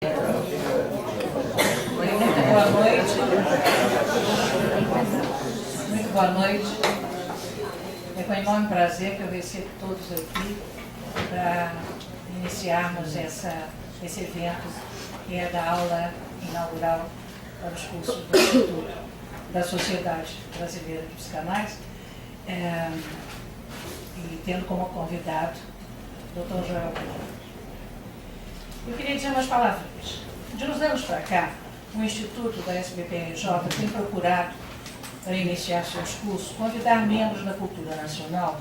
Boa noite. Muito boa noite. É com enorme prazer que eu recebo todos aqui para iniciarmos esse evento que é da aula inaugural para os cursos do Instituto da Sociedade Brasileira de Psicanálise, e tendo como convidado o Dr. Joel Pereira. Eu queria dizer umas palavrinhas. De uns anos para cá, o Instituto da SBPRJ tem procurado, para iniciar seus cursos, convidar membros da cultura nacional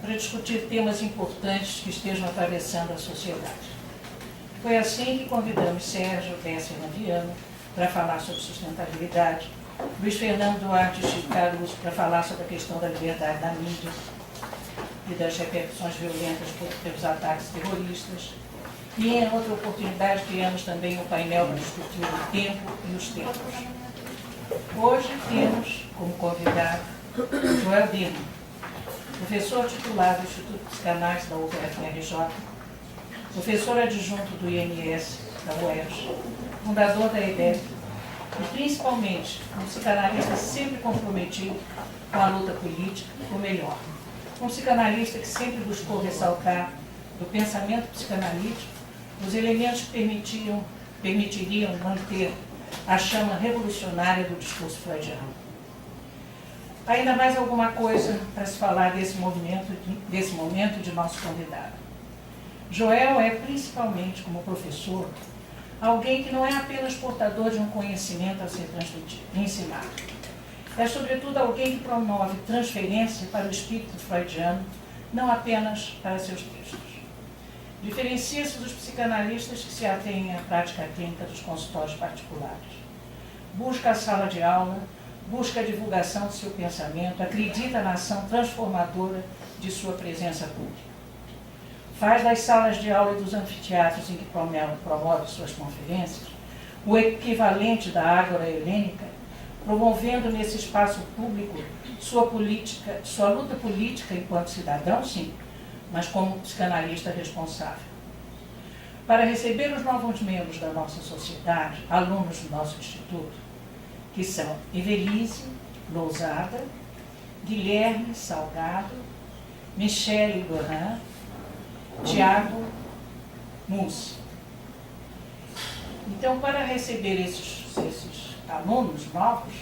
para discutir temas importantes que estejam atravessando a sociedade. Foi assim que convidamos Sérgio Besser Laviano para falar sobre sustentabilidade, Luiz Fernando Duarte e Chico Caruso para falar sobre a questão da liberdade da mídia e das repercussões violentas pelos ataques terroristas. E em outra oportunidade criamos também um painel para discutir o tempo e os tempos. Hoje temos como convidado Joel Dino, professor titular do Instituto de Psicanálise da UFRJ, professor adjunto do INS da UERJ, fundador da EDEP e principalmente um psicanalista sempre comprometido com a luta política, ou melhor, um psicanalista que sempre buscou ressaltar do pensamento psicanalítico os elementos que permitiriam manter a chama revolucionária do discurso freudiano. Ainda mais alguma coisa para se falar desse momento de nosso convidado. Joel é, principalmente como professor, alguém que não é apenas portador de um conhecimento a ser transmitido, ensinado. É, sobretudo, alguém que promove transferência para o espírito freudiano, não apenas para seus textos. Diferencia-se dos psicanalistas que se atêm à prática clínica dos consultórios particulares. Busca a sala de aula, busca a divulgação de seu pensamento, acredita na ação transformadora de sua presença pública. Faz das salas de aula e dos anfiteatros em que promove suas conferências o equivalente da ágora helênica, promovendo nesse espaço público sua luta política enquanto cidadão, sim, mas como psicanalista responsável. Para receber os novos membros da nossa sociedade, alunos do nosso instituto, que são Evelise Lousada, Guilherme Salgado, Michele Goran, Tiago Mussi. Então, para receber esses alunos novos,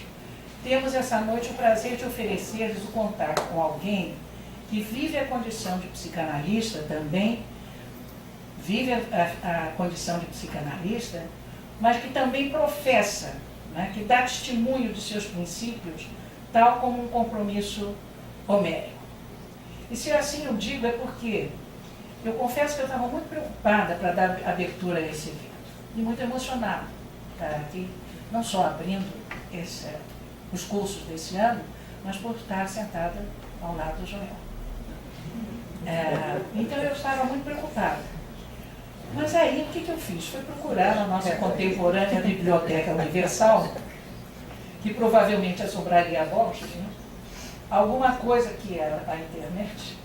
temos essa noite o prazer de oferecer-lhes o contato com alguém que vive a condição de psicanalista também, vive a condição de psicanalista, mas que também professa, né, que dá testemunho de seus princípios, tal como um compromisso homérico. E se assim eu digo, é porque eu confesso que eu estava muito preocupada para dar abertura a esse evento, e muito emocionada para aqui, não só abrindo os cursos desse ano, mas por estar sentada ao lado do Joel. Então eu estava muito preocupada. Mas aí o que eu fiz? Foi procurar na nossa contemporânea Biblioteca Universal, que provavelmente assombraria a vós, né? Alguma coisa que era a internet,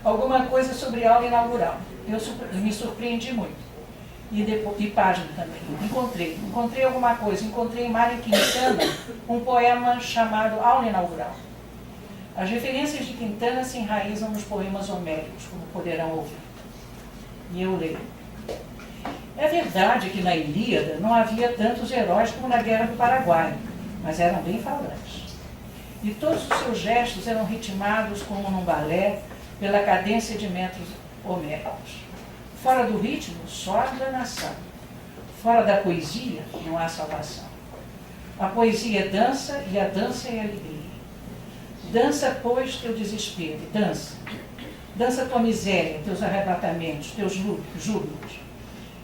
alguma coisa sobre aula inaugural. Eu me surpreendi muito. E página também. Encontrei alguma coisa. Encontrei em Mário Quintana um poema chamado Aula Inaugural. As referências de Quintana se enraizam nos poemas homéricos, como poderão ouvir. E eu leio. É verdade que na Ilíada não havia tantos heróis como na Guerra do Paraguai, mas eram bem falantes. E todos os seus gestos eram ritmados como num balé, pela cadência de metros homéricos. Fora do ritmo, só a danação. Fora da poesia, não há salvação. A poesia é dança e a dança é alegria. Dança, pois, teu desespero, dança. Dança tua miséria, teus arrebatamentos, teus júbilos.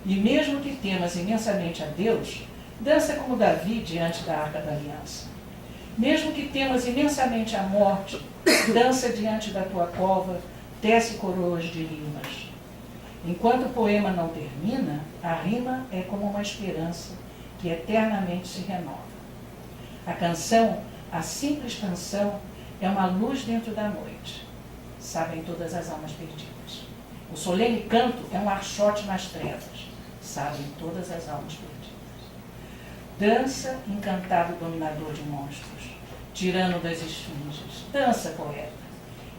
E mesmo que temas imensamente a Deus, dança como Davi diante da Arca da Aliança. Mesmo que temas imensamente a morte, dança diante da tua cova, tece coroas de rimas. Enquanto o poema não termina, a rima é como uma esperança que eternamente se renova. A canção, a simples canção, é uma luz dentro da noite. Sabem todas as almas perdidas. O solene canto é um archote nas trevas. sabem todas as almas perdidas. Dança, encantado dominador de monstros, tirano das esfinges, dança, poeta,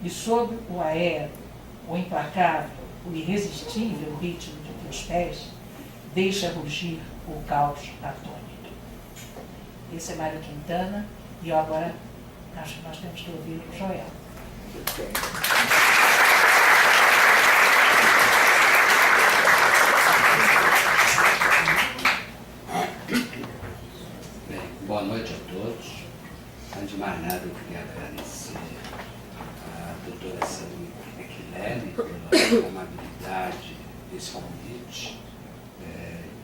e sob o aéreo, o implacável, o irresistível ritmo de teus pés, deixa rugir o caos atônito. Esse é Mário Quintana, e agora acho que nós temos que ouvir o Joel. Bem, boa noite a todos. Antes de mais nada, eu queria agradecer a doutora Samir Equilele pela amabilidade desse convite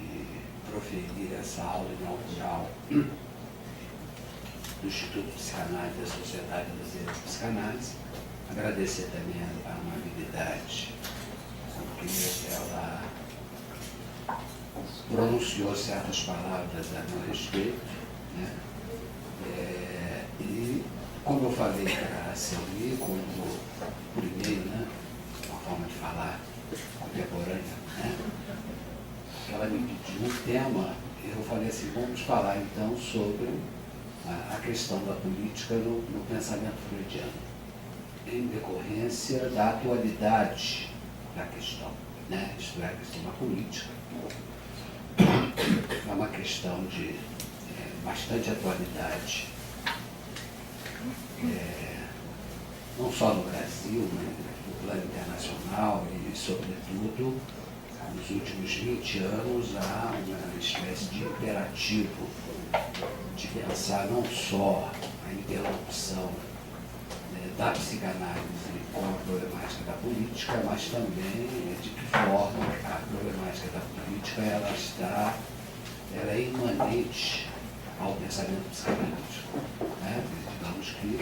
e proferir essa aula inaugural do Instituto Psicanálise da Sociedade Brasileira de Psicanálise. Agradecer também a amabilidade com que ela pronunciou certas palavras a meu respeito, né? E, como eu falei para a Selmi, como primeiro, né, uma forma de falar contemporânea, né, ela me pediu um tema, e eu falei assim, vamos falar então sobre a questão da política no pensamento freudiano, em decorrência da atualidade da questão, né? Isto é, a questão da política. É uma questão de bastante atualidade, não só no Brasil, mas no plano internacional e, sobretudo, nos últimos 20 anos, há uma espécie de imperativo de pensar não só a interrupção da psicanálise com a problemática da política, mas também de que forma a problemática da política ela é imanente ao pensamento psicanalítico, né? Digamos que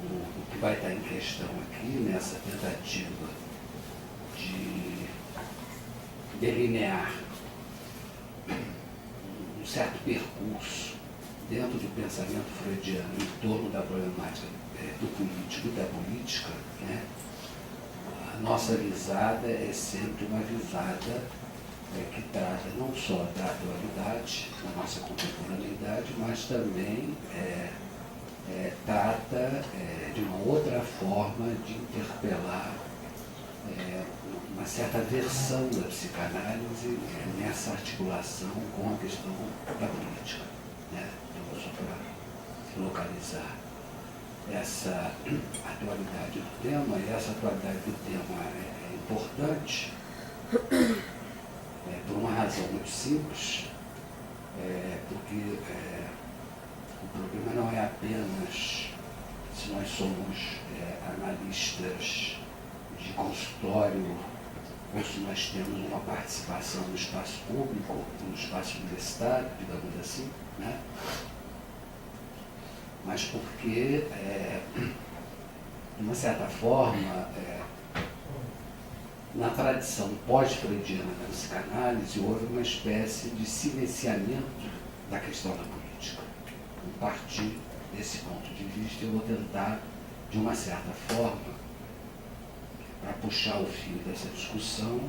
o que vai estar em questão aqui, nessa tentativa de delinear um certo percurso dentro do pensamento freudiano em torno da problemática do político e da política, né? A nossa visada é sempre uma visada que trata não só da atualidade, da nossa contemporaneidade, mas também trata de uma outra forma de interpelar uma certa versão da psicanálise nessa articulação com a questão da política, né? Então, só para localizar essa atualidade do tema, e essa atualidade do tema é importante por uma razão muito simples, porque o problema não é apenas se nós somos analistas de consultório ou se nós temos uma participação no espaço público, no espaço universitário, digamos assim, né? Mas porque, de uma certa forma, na tradição pós-freudiana da psicanálise, houve uma espécie de silenciamento da questão da política. A partir desse ponto de vista, eu vou tentar, de uma certa forma, para puxar o fio dessa discussão,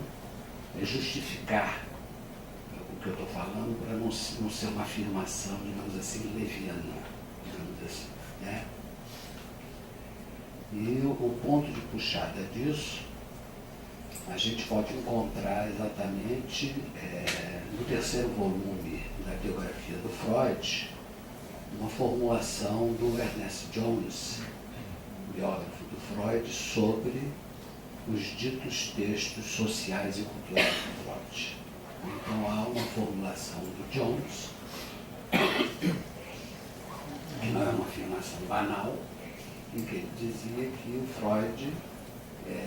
justificar o que eu estou falando, para não ser uma afirmação, digamos assim, leviana, digamos assim, né? E o ponto de puxada disso, a gente pode encontrar exatamente no terceiro volume da biografia do Freud, uma formulação do Ernest Jones, biógrafo do Freud, sobre os ditos textos sociais e culturais do Freud. Então há uma formulação do Jones, que não é uma afirmação banal, em que ele dizia que o Freud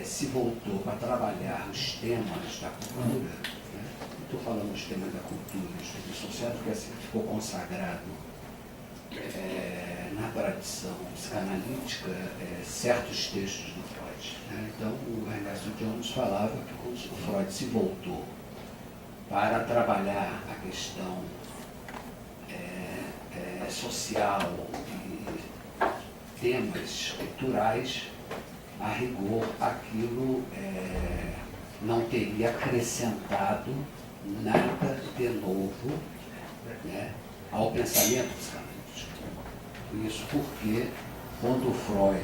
se voltou para trabalhar os temas da cultura, né? Estou falando dos temas da cultura, do social, porque assim ficou consagrado na tradição psicanalítica certos textos do Freud, né? Então o Ernest Jones falava que o Freud se voltou para trabalhar a questão social e temas culturais, a rigor aquilo não teria acrescentado nada de novo, né, ao pensamento psicanalítico. Isso porque, quando Freud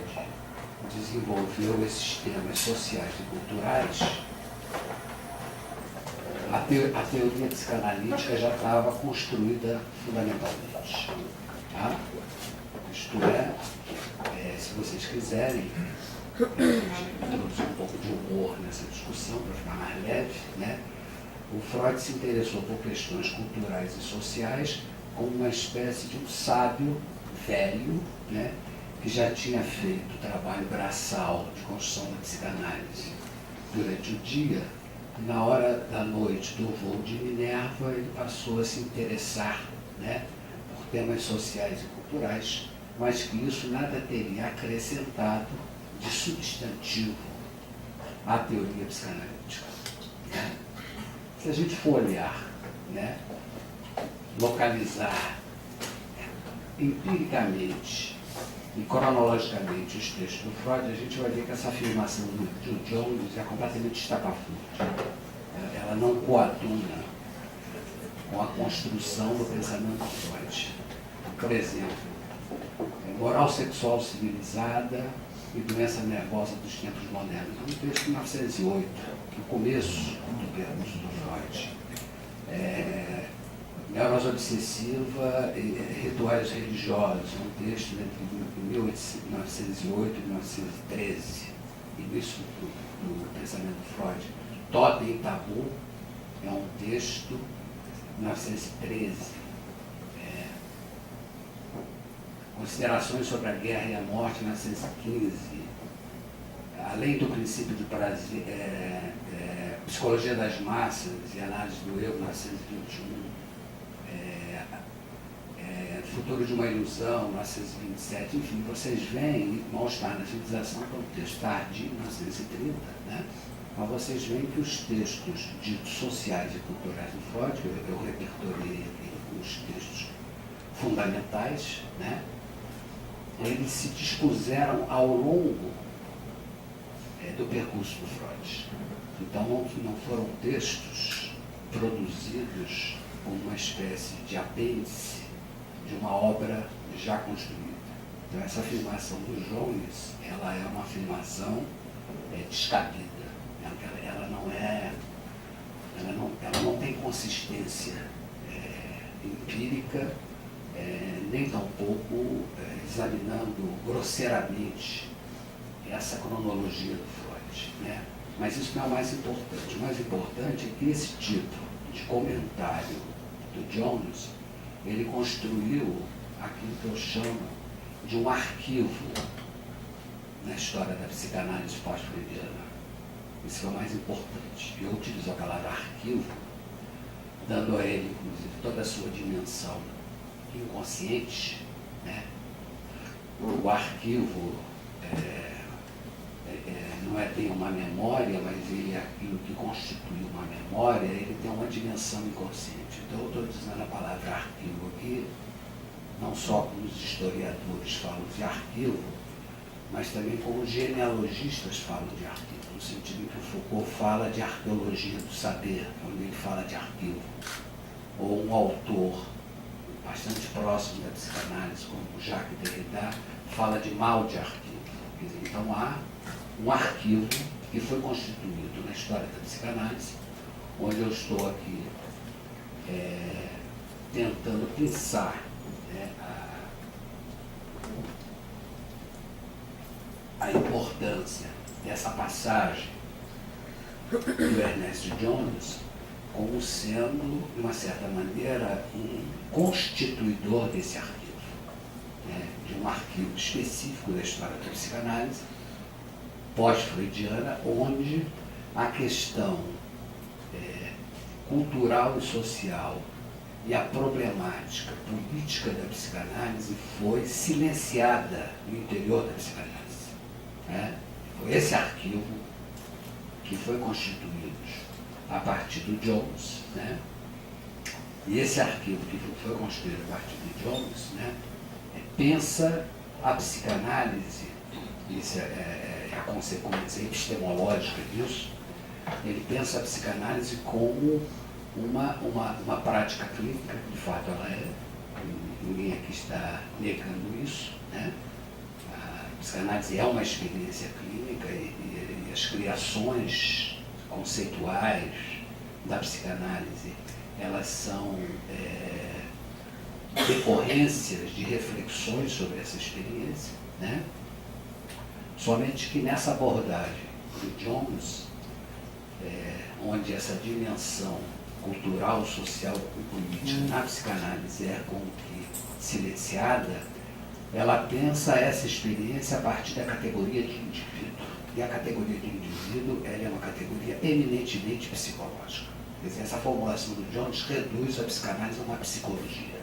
desenvolveu esses temas sociais e culturais, a teoria psicanalítica já estava construída fundamentalmente. Tá? Isto é, se vocês quiserem, introduzir um pouco de humor nessa discussão para ficar mais leve, né? O Freud se interessou por questões culturais e sociais como uma espécie de um sábio velho, né, que já tinha feito o trabalho braçal de construção da psicanálise durante o dia. Na hora da noite do voo de Minerva, ele passou a se interessar, né, por temas sociais e culturais, mas que isso nada teria acrescentado de substantivo à teoria psicanalítica. Né? Se a gente for olhar, né, localizar empiricamente e cronologicamente os textos do Freud, a gente vai ver que essa afirmação do Jones é completamente estapafúrdia. Ela não coaduna com a construção do pensamento do Freud. Por exemplo, moral sexual civilizada e doença nervosa dos tempos modernos. É um texto de 1908, no começo do percurso do Freud. Neurose obsessiva e rituais religiosos, um texto entre 1908 e 1913, início do pensamento do Freud. Totem e Tabu é um texto de 1913. Considerações sobre a guerra e a morte, 1915. Além do princípio de prazer, Psicologia das Massas e Análise do Eu, 1921. Futuro de uma Ilusão, 1927. Enfim, vocês veem, Mal-Estar na Civilização, que é um texto tardio, 1930, né? Mas vocês veem que os textos ditos sociais e culturais do Freud, que eu repertoriei aqui os textos fundamentais, né? Eles se dispuseram ao longo do percurso do Freud. Então, não foram textos produzidos como uma espécie de apêndice de uma obra já construída. Então, essa afirmação do Jones, ela é uma afirmação descabida. Ela não tem consistência empírica, nem tampouco examinando grosseiramente essa cronologia do Freud, né? Mas isso não é o mais importante. O mais importante é que esse tipo de comentário do Jones, ele construiu aquilo que eu chamo de um arquivo na história da psicanálise pós-freudiana. Isso é o mais importante. Eu utilizo a palavra arquivo, dando a ele, inclusive, toda a sua dimensão inconsciente, né? O arquivo não é bem uma memória, mas ele é aquilo que constitui uma memória, ele tem uma dimensão inconsciente. Então, eu estou dizendo a palavra arquivo aqui, não só como os historiadores falam de arquivo, mas também como os genealogistas falam de arquivo, no sentido em que o Foucault fala de arqueologia do saber, quando ele fala de arquivo. Ou um autor bastante próximo da psicanálise, como Jacques Derrida, fala de mal de arquivo. Quer dizer, então há um arquivo que foi constituído na história da psicanálise, onde eu estou aqui tentando pensar, né, a importância dessa passagem do Ernest Jones como sendo, de uma certa maneira, um constituidor desse arquivo, né, de um arquivo específico da história da psicanálise pós-freudiana, onde a questão cultural e social e a problemática política da psicanálise foi silenciada no interior da psicanálise. Né? Foi esse arquivo que foi constituído a partir do Jones, né? E esse arquivo que foi constituído a partir do Jones, né, pensa a psicanálise, isso é a consequência epistemológica disso, ele pensa a psicanálise como uma prática clínica, de fato ela é, ninguém aqui está negando isso, né? A psicanálise é uma experiência clínica e as criações conceituais da psicanálise, elas são decorrências de reflexões sobre essa experiência, né? Somente que nessa abordagem do Jones, onde essa dimensão cultural, social e política na psicanálise é como que silenciada, ela pensa essa experiência a partir da categoria de indivíduo. E a categoria de indivíduo, ela é uma categoria eminentemente psicológica. Quer dizer, essa formulação do Jones reduz a psicanálise a uma psicologia.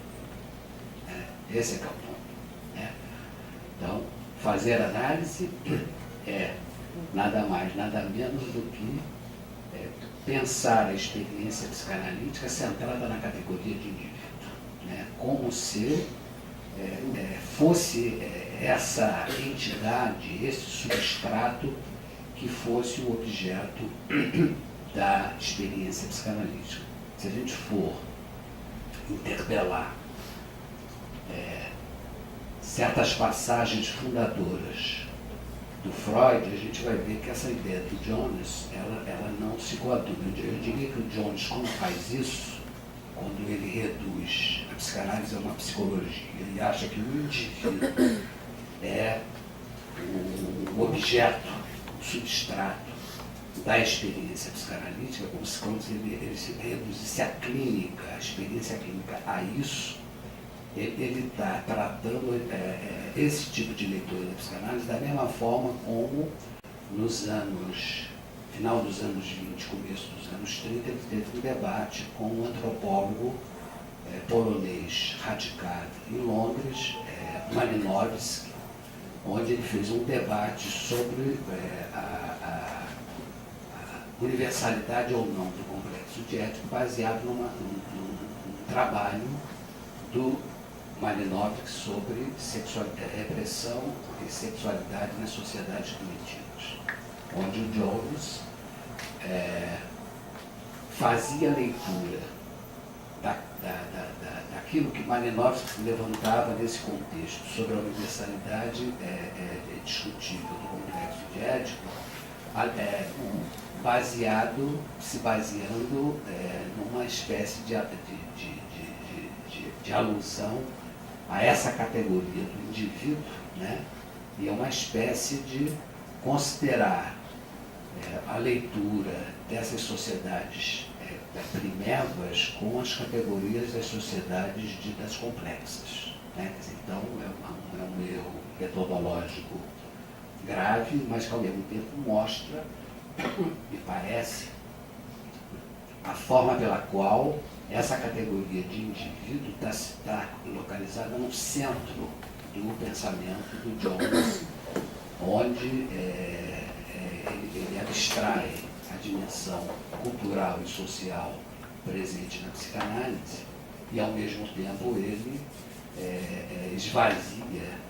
Esse é que é o ponto, né? Então, fazer análise é nada mais, nada menos do que pensar a experiência psicanalítica centrada na categoria de indivíduo, né? Como se fosse essa entidade, esse substrato que fosse o objeto da experiência psicanalítica. Se a gente for interpelar certas passagens fundadoras do Freud, a gente vai ver que essa ideia do Jones, ela não se coaduna. Eu diria que o Jones, quando faz isso, quando ele reduz a psicanálise a uma psicologia, ele acha que o indivíduo é o objeto, o substrato da experiência psicanalítica, como se ele se reduzisse a clínica, a experiência clínica a isso. Ele está tratando esse tipo de leitura da psicanálise da mesma forma como final dos anos 20, começo dos anos 30, ele teve um debate com um antropólogo polonês radicado em Londres, Malinowski, onde ele fez um debate sobre a universalidade ou não do complexo de Édipo, baseado num trabalho do Malinowski sobre repressão e sexualidade nas sociedades primitivas, onde o Jones fazia a leitura daquilo que Malinowski levantava nesse contexto sobre a universalidade discutível do complexo de Édipo, se baseando numa espécie de alusão a essa categoria do indivíduo, né? E é uma espécie de considerar a leitura dessas sociedades primevas com as categorias das sociedades ditas complexas, né? Então é um erro metodológico grave, mas que ao mesmo tempo mostra, me parece, a forma pela qual essa categoria de indivíduo está localizada no centro do pensamento do Jones, onde ele abstrai a dimensão cultural e social presente na psicanálise e, ao mesmo tempo, ele esvazia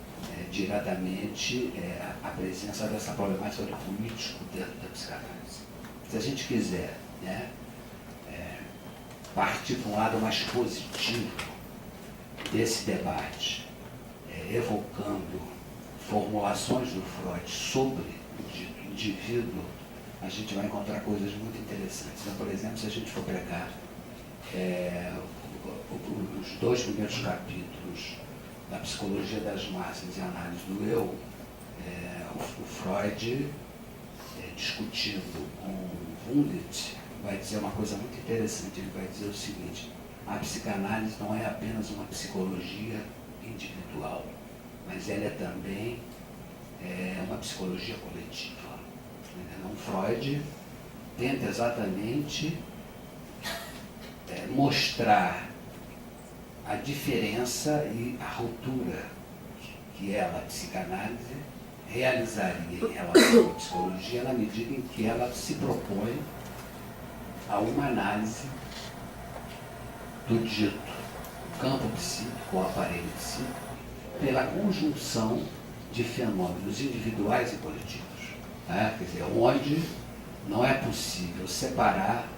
diretamente a presença dessa problemática do político dentro da psicanálise. Se a gente quiser, né, partir para um lado mais positivo desse debate, evocando formulações do Freud sobre o indivíduo, a gente vai encontrar coisas muito interessantes. Então, por exemplo, se a gente for pegar os 2 primeiros capítulos da Psicologia das Massas e Análise do Eu, o Freud, discutindo com Wundt, vai dizer uma coisa muito interessante. Ele vai dizer o seguinte: a psicanálise não é apenas uma psicologia individual, mas ela é também uma psicologia coletiva. Então, Freud tenta exatamente mostrar a diferença e a ruptura que ela, a psicanálise, realizaria em relação à psicologia na medida em que ela se propõe a uma análise do dito campo psíquico, o aparelho psíquico, pela conjunção de fenômenos individuais e coletivos. Quer dizer, onde não é possível separar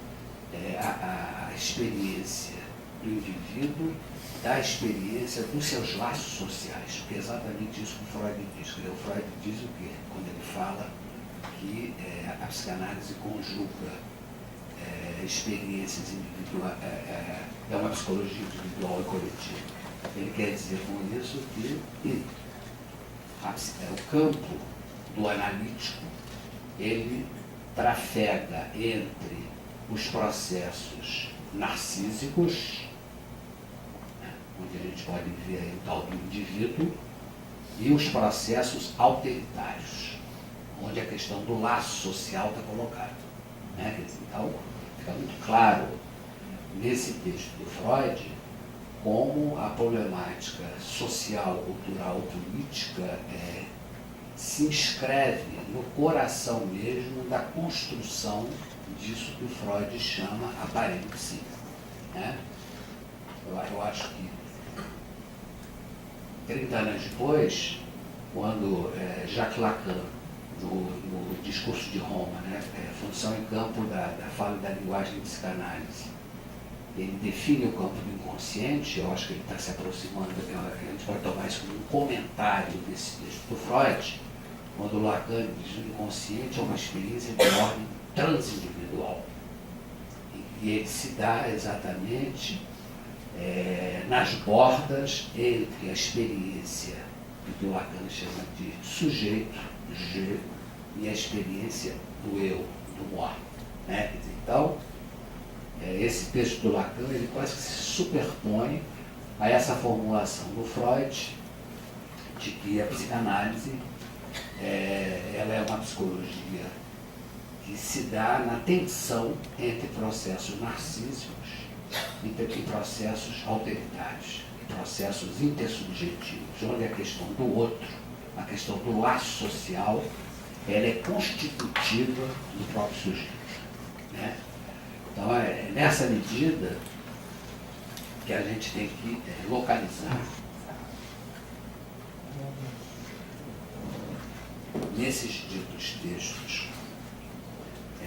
a experiência do indivíduo da experiência dos seus laços sociais, porque é exatamente isso que o Freud diz. O Freud diz o quê? Quando ele fala que a psicanálise conjuga experiências individuais, é uma psicologia individual e coletiva. Ele quer dizer com isso que o campo do analítico, ele trafega entre os processos narcísicos, onde a gente pode ver aí o tal do indivíduo, e os processos autoritários, onde a questão do laço social está colocada. Né? Então, fica muito claro nesse texto do Freud como a problemática social, cultural, política se inscreve no coração mesmo da construção disso que o Freud chama aparência. Né? Eu acho que 30 anos depois, quando Jacques Lacan, no discurso de Roma, né, função em campo da fala e da linguagem de psicanálise, ele define o campo do inconsciente, eu acho que ele está se aproximando, a gente pode tomar isso como um comentário desse texto do Freud, quando Lacan diz que o inconsciente é uma experiência de ordem transindividual. E ele se dá exatamente nas bordas entre a experiência que o Lacan chama de sujeito, je, e a experiência do eu, do moi. Né? Então, esse texto do Lacan, ele quase que se superpõe a essa formulação do Freud de que a psicanálise ela é uma psicologia que se dá na tensão entre processos narcísicos e processos autoritários, processos intersubjetivos, onde a questão do outro, a questão do laço social, ela é constitutiva do próprio sujeito. Né? Então, é nessa medida que a gente tem que localizar nesses ditos textos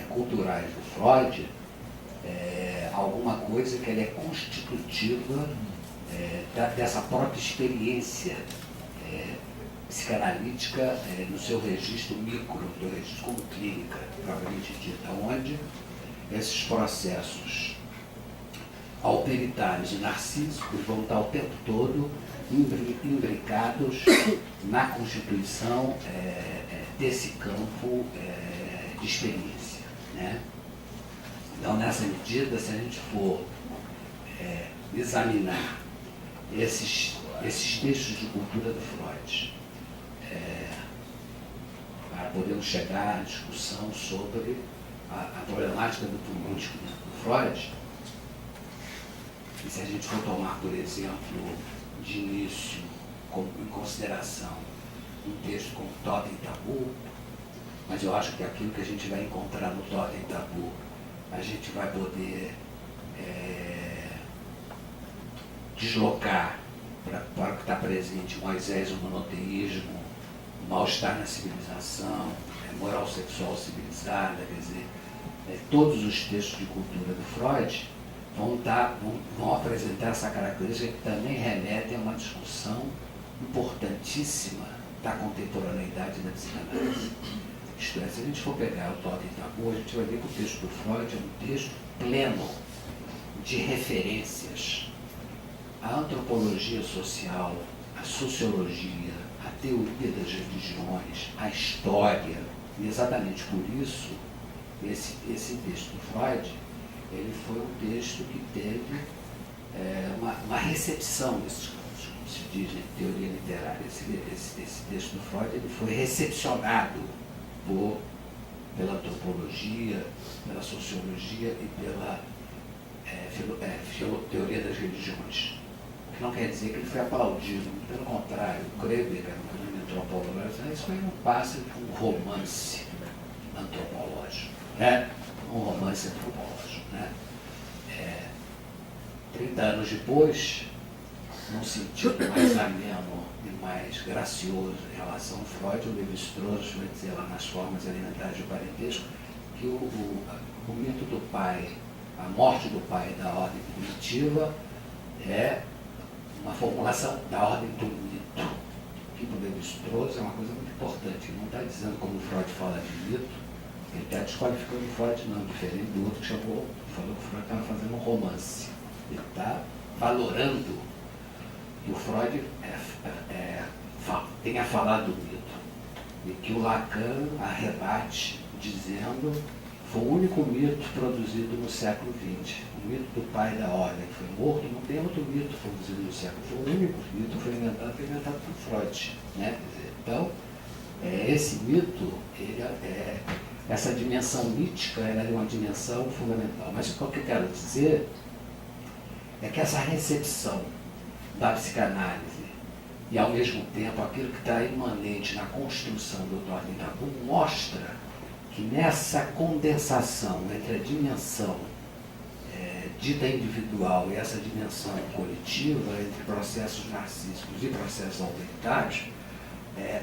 culturais do Freud alguma coisa que ela é constitutiva dessa própria experiência psicanalítica no seu registro micro, no registro como clínica, propriamente dita, onde esses processos autoritários e narcísicos vão estar o tempo todo imbricados na constituição desse campo de experiência. Né? Então, nessa medida, se a gente for examinar esses textos de cultura do Freud, para podermos chegar à discussão sobre a problemática do político do Freud, e se a gente for tomar, por exemplo, de início, em consideração um texto como Totem e Tabu, mas eu acho que aquilo que a gente vai encontrar no Totem e Tabu, a gente vai poder deslocar para o que está presente Moisés, o monoteísmo, o mal-estar na civilização, moral sexual civilizada, quer dizer, todos os textos de cultura do Freud vão apresentar essa característica que também remete a uma discussão importantíssima da contemporaneidade da psicanálise. Isto é, se a gente for pegar o Totem e Tabu, a gente vai ver que o texto do Freud é um texto pleno de referências à antropologia social, à sociologia, à teoria das religiões, à história. E exatamente por isso, esse texto do Freud, ele foi um texto que teve uma recepção desses campos, como se diz em teoria literária. Esse texto do Freud ele foi recepcionado pela antropologia, pela sociologia e pela teoria das religiões. O que não quer dizer que ele foi aplaudido, pelo contrário, o Kreber, que era um grande antropólogo, isso foi um passe de um romance antropológico, né? Um romance antropológico. Né? 30 anos depois, num sentido mais ameno e mais gracioso em relação ao Freud, o Lévi-Strauss vai dizer lá nas formas alimentares do parentesco que o mito do pai, a morte do pai da ordem primitiva é uma formulação da ordem do mito. O que o Davis trouxe é uma coisa muito importante. Ele não está dizendo como o Freud fala de mito, ele está desqualificando o Freud, não, diferente do outro que falou que o Freud estava fazendo um romance. Ele está valorando que o Freud tenha falado do mito e que o Lacan arrebate dizendo que foi o único mito produzido no século XX. O mito do pai da ordem que foi morto, não tem outro mito produzido no século. Foi o único mito que foi inventado por Freud. Né? Quer dizer, então, esse mito, essa dimensão mítica, ela é uma dimensão fundamental. Mas o que eu quero dizer é que essa recepção da psicanálise e, ao mesmo tempo, aquilo que está imanente na construção do Ordem Tabu mostra que nessa condensação entre a dimensão dita individual e essa dimensão coletiva, entre processos narcísicos e processos autoritários,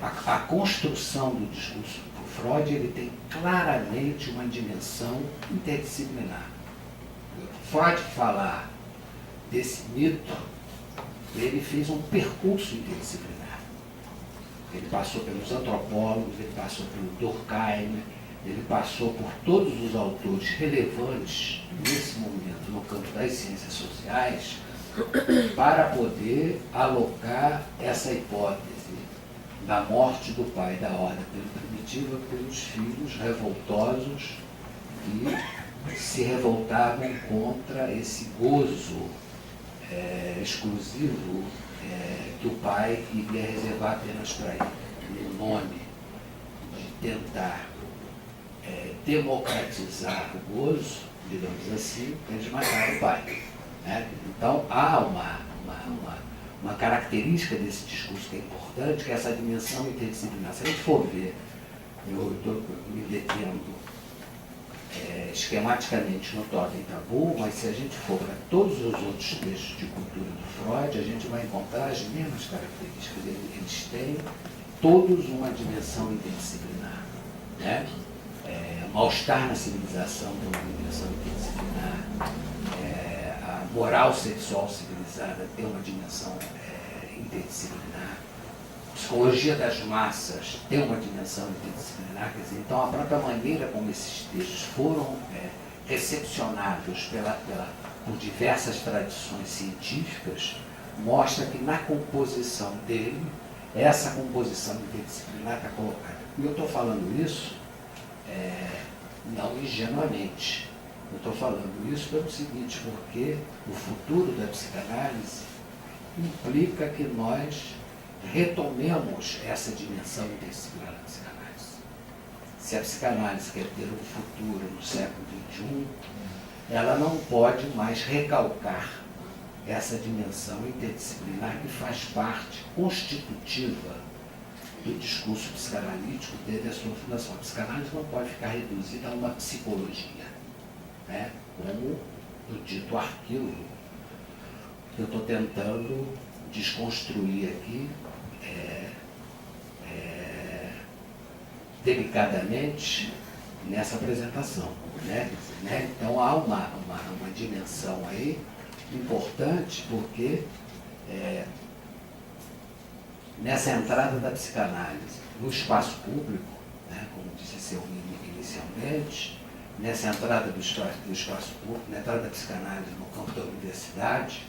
a construção do discurso por Freud, ele tem claramente uma dimensão interdisciplinar. Freud falar desse mito, ele fez um percurso interdisciplinar. Ele passou pelos antropólogos, ele passou pelo Durkheim, ele passou por todos os autores relevantes nesse momento no campo das ciências sociais para poder alocar essa hipótese da morte do pai da ordem primitiva pelos filhos revoltosos que se revoltavam contra esse gozo exclusivo que o pai iria reservar apenas para ele, no nome de tentar democratizar o gozo, digamos assim, eles mataram o pai. Né? Então há uma característica desse discurso que é importante, que é essa dimensão interdisciplinar. Se a gente for ver, eu estou me detendo esquematicamente no Ordem Tabu, mas se a gente for para todos os outros textos de cultura do Freud, a gente vai encontrar as mesmas características. Eles têm todos uma dimensão interdisciplinar. Né? Mal-estar na civilização tem uma dimensão interdisciplinar. A moral sexual civilizada tem uma dimensão interdisciplinar. A psicologia das massas tem uma dimensão interdisciplinar. Quer dizer, então, a própria maneira como esses textos foram recepcionados por diversas tradições científicas mostra que na composição dele, essa composição interdisciplinar está colocada. E eu estou falando isso não ingenuamente. Eu estou falando isso pelo seguinte, porque o futuro da psicanálise implica que nós retomemos essa dimensão interdisciplinar da psicanálise. Se a psicanálise quer ter um futuro no século XXI, ela não pode mais recalcar essa dimensão interdisciplinar que faz parte constitutiva do discurso psicanalítico desde a sua fundação. A psicanálise não pode ficar reduzida a uma psicologia, né? Como no dito arquivo que eu estou tentando desconstruir aqui delicadamente nessa apresentação. Né? Então há uma dimensão aí importante, porque nessa entrada da psicanálise no espaço público, né, como disse seu inicialmente, nessa entrada do espaço público, na entrada da psicanálise no campo da universidade,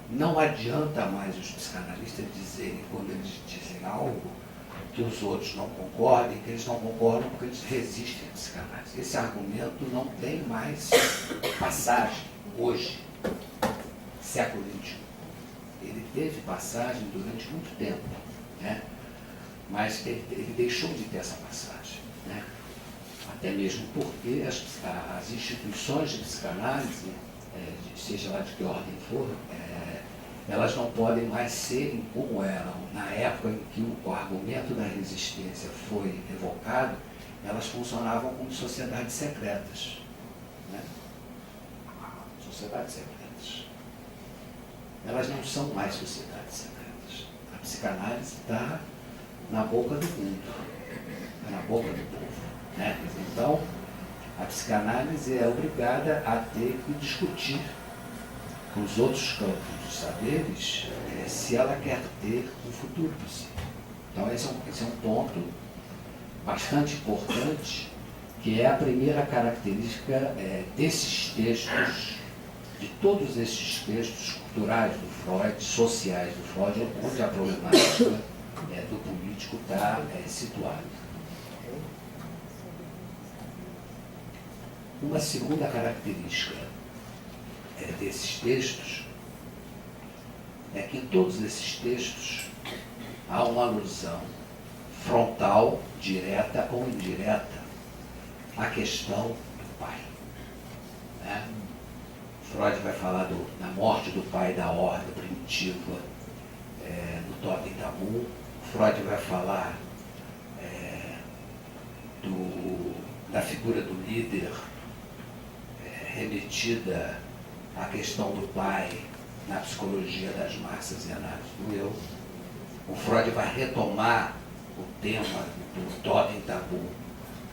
não adianta mais os psicanalistas dizerem, quando eles dizem algo, que os outros não concordem, que eles não concordam porque eles resistem à psicanálise. Esse argumento não tem mais passagem hoje, século XXI. Ele teve passagem durante muito tempo, né? Mas ele deixou de ter essa passagem. Né? Até mesmo porque as instituições de psicanálise, seja lá de que ordem for, elas não podem mais serem como eram na época em que o argumento da resistência foi evocado. Elas funcionavam como sociedades secretas. Né? Sociedades secretas. Elas não são mais sociedades secretas. A psicanálise está na boca do mundo, está na boca do povo. Né? Então, A psicanálise é obrigada a ter que discutir com os outros campos dos saberes se ela quer ter um futuro possível. Então esse é um ponto bastante importante, que é a primeira característica desses textos, de todos esses textos culturais do Freud, sociais do Freud, onde a problemática do político está situada. Uma segunda característica desses textos é que em todos esses textos há uma alusão frontal, direta ou indireta, à questão do pai. Né? Freud vai falar da morte do pai da horda primitiva no Totem Tabu. Freud vai falar da figura do líder remetida à questão do pai na psicologia das massas e análise do eu. O Freud vai retomar o tema do Totem Tabu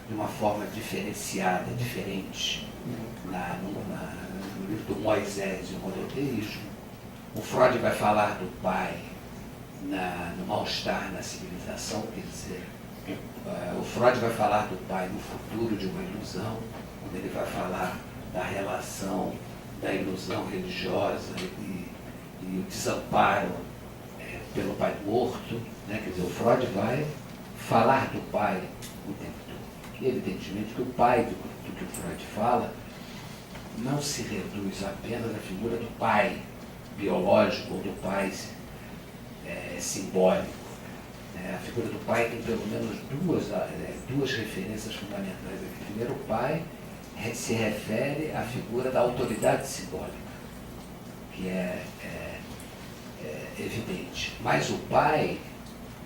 de uma forma diferenciada, diferente, no livro do Moisés e o monoteísmo. O Freud vai falar do pai no mal-estar na civilização, quer dizer, o Freud vai falar do pai no futuro de uma ilusão, onde ele vai falar da relação da ilusão religiosa e o desamparo pelo pai morto, né? Quer dizer, o Freud vai falar do pai o tempo todo. E evidentemente que o pai do que o Freud fala não se reduz apenas à figura do pai biológico ou do pai simbólico. A figura do pai tem pelo menos duas referências fundamentais aqui. Primeiro, o pai se refere à figura da autoridade simbólica, que é evidente. Mas o pai,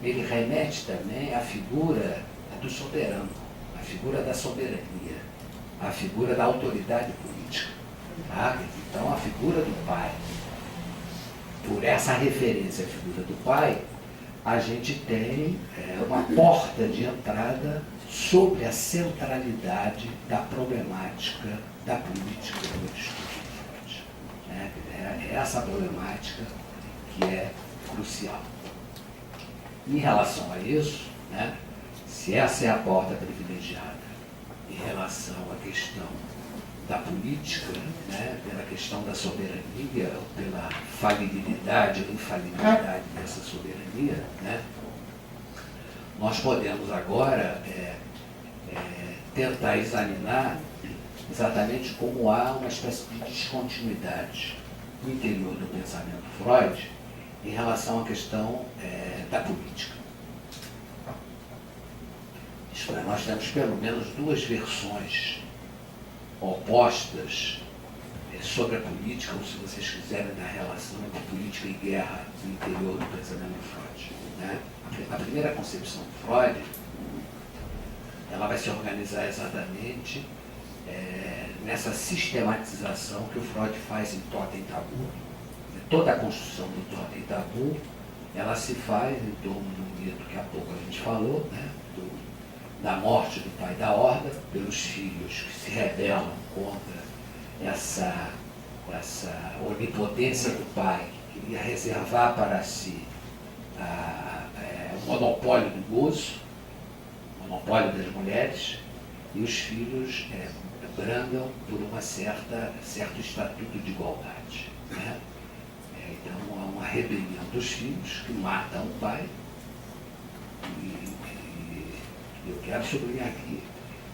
ele remete também à figura do soberano, à figura da soberania, à figura da autoridade política. Tá? Então, a figura do pai, por essa referência à figura do pai, a gente tem uma porta de entrada sobre a centralidade da problemática da política do discurso de Freud. É essa problemática que é crucial. Em relação a isso, se essa é a porta privilegiada em relação à questão da política, pela questão da soberania, ou pela falibilidade ou infalibilidade dessa soberania, nós podemos agora tentar examinar exatamente como há uma espécie de descontinuidade no interior do pensamento Freud em relação à questão da política. Isto é, nós temos pelo menos duas versões opostas sobre a política, ou se vocês quiserem, da relação entre política e guerra no interior do pensamento Freud. A primeira concepção de Freud, ela vai se organizar exatamente nessa sistematização que o Freud faz em Totem Tabu. Toda a construção do Totem Tabu, ela se faz em torno do mito que há pouco a gente falou, da morte do pai da horda, pelos filhos que se rebelam contra essa onipotência do pai, que queria reservar para si o monopólio do gozo, o monopólio das mulheres, e os filhos brandam por certo estatuto de igualdade. Então há uma rebelião dos filhos que matam o pai. Eu quero sublinhar aqui,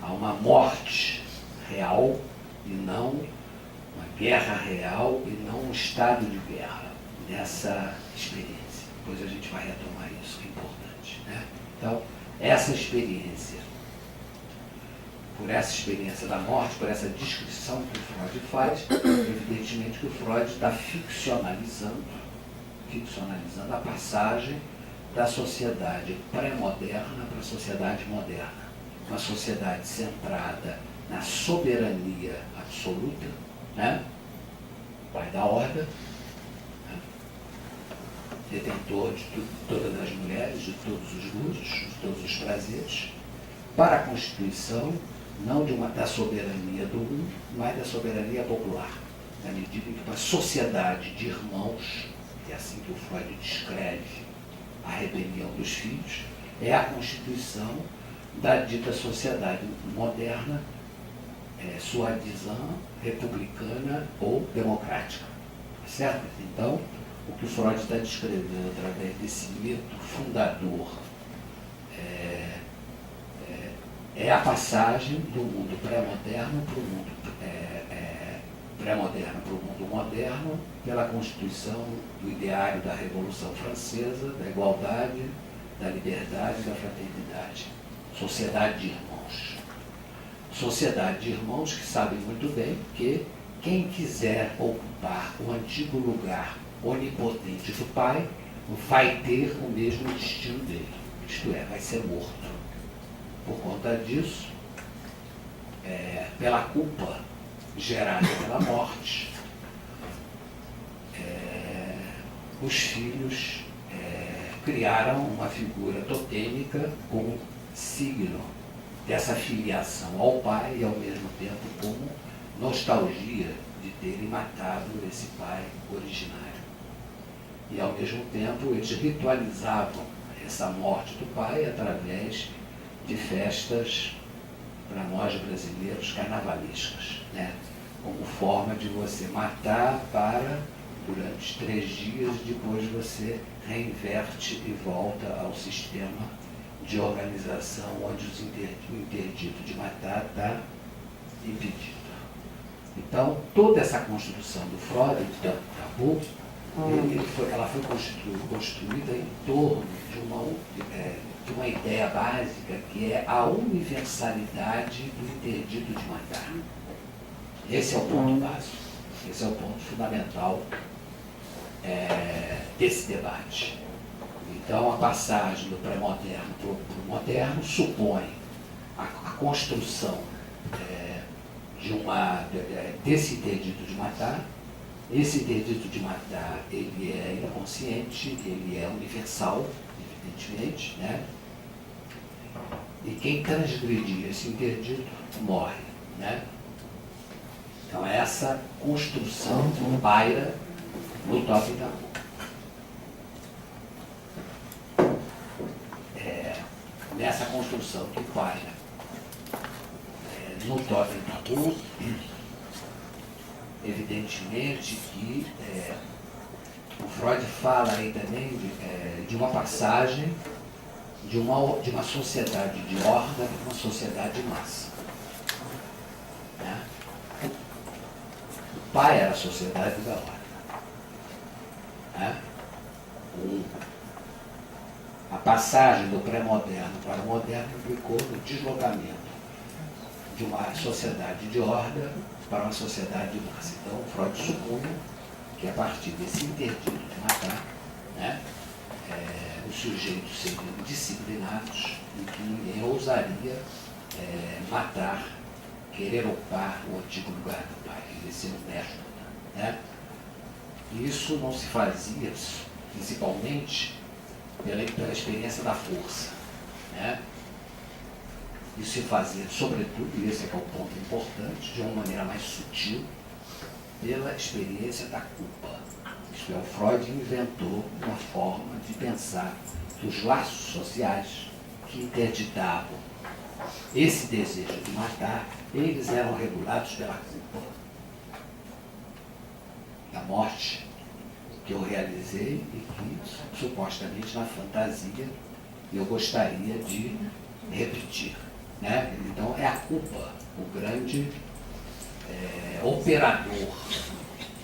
há uma morte real e não uma guerra real e não um estado de guerra nessa experiência. Depois a gente vai retomar isso, que é importante. Então, essa experiência, por essa experiência da morte, por essa descrição que o Freud faz, evidentemente que o Freud está ficcionalizando a passagem da sociedade pré-moderna para a sociedade moderna. Uma sociedade centrada na soberania absoluta, pai da horda, detentor de todas as mulheres, de todos os gustos, de todos os prazeres, para a constituição não da soberania do um, mas da soberania popular, na medida em que uma sociedade de irmãos, que é assim que o Freud descreve a rebelião dos filhos, é a constituição da dita sociedade moderna, soi-disant, republicana ou democrática. Certo? Então, o que o Freud está descrevendo através desse mito fundador é a passagem do mundo pré-moderno para o mundo pré-moderno para o mundo moderno, pela constituição do ideário da Revolução Francesa, da igualdade, da liberdade e da fraternidade. Sociedade de irmãos. Sociedade de irmãos que sabem muito bem que quem quiser ocupar o antigo lugar onipotente do pai vai ter o mesmo destino dele, isto é, vai ser morto. Por conta disso, pela culpa gerada pela morte, os filhos criaram uma figura totêmica como signo dessa filiação ao pai e, ao mesmo tempo, como nostalgia de terem matado esse pai originário. E, ao mesmo tempo, eles ritualizavam essa morte do pai através de festas, para nós brasileiros, carnavalescas, né? Como forma de você matar para, durante 3 dias, depois você reinverte e volta ao sistema de organização onde o interdito de matar está impedido. Então, toda essa construção do Freud, do tabu, ela foi construída em torno de uma ideia básica, que é a universalidade do interdito de matar. Esse é o ponto básico, esse é o ponto fundamental desse debate. Então, a passagem do pré-moderno para o moderno supõe a construção desse interdito de matar. Esse interdito de matar, ele é inconsciente, ele é universal, evidentemente, né? E quem transgredir esse interdito morre, né? Então, essa construção paira no top da rua. Nessa construção que paira no top da rua, evidentemente que o Freud fala aí também de uma passagem de uma sociedade de horda para uma sociedade de massa. Né? O pai era a sociedade da horda. Né? A passagem do pré-moderno para o moderno implicou no deslocamento de uma sociedade de horda para uma sociedade de massa. Então, Freud supunha que, a partir desse interdito de matar, né, os sujeitos seriam disciplinados e que ninguém ousaria matar, querer ocupar o antigo lugar do pai, querer ser um déspota. Né? Isso não se fazia, principalmente, pela experiência da força. Né? Isso se fazia, sobretudo, e esse é que é o ponto importante, de uma maneira mais sutil, pela experiência da culpa. Isto é, o Freud inventou uma forma de pensar que os laços sociais que interditavam esse desejo de matar, eles eram regulados pela culpa. A morte que eu realizei e que, supostamente, na fantasia, eu gostaria de repetir. Né? Então, é a culpa o grande operador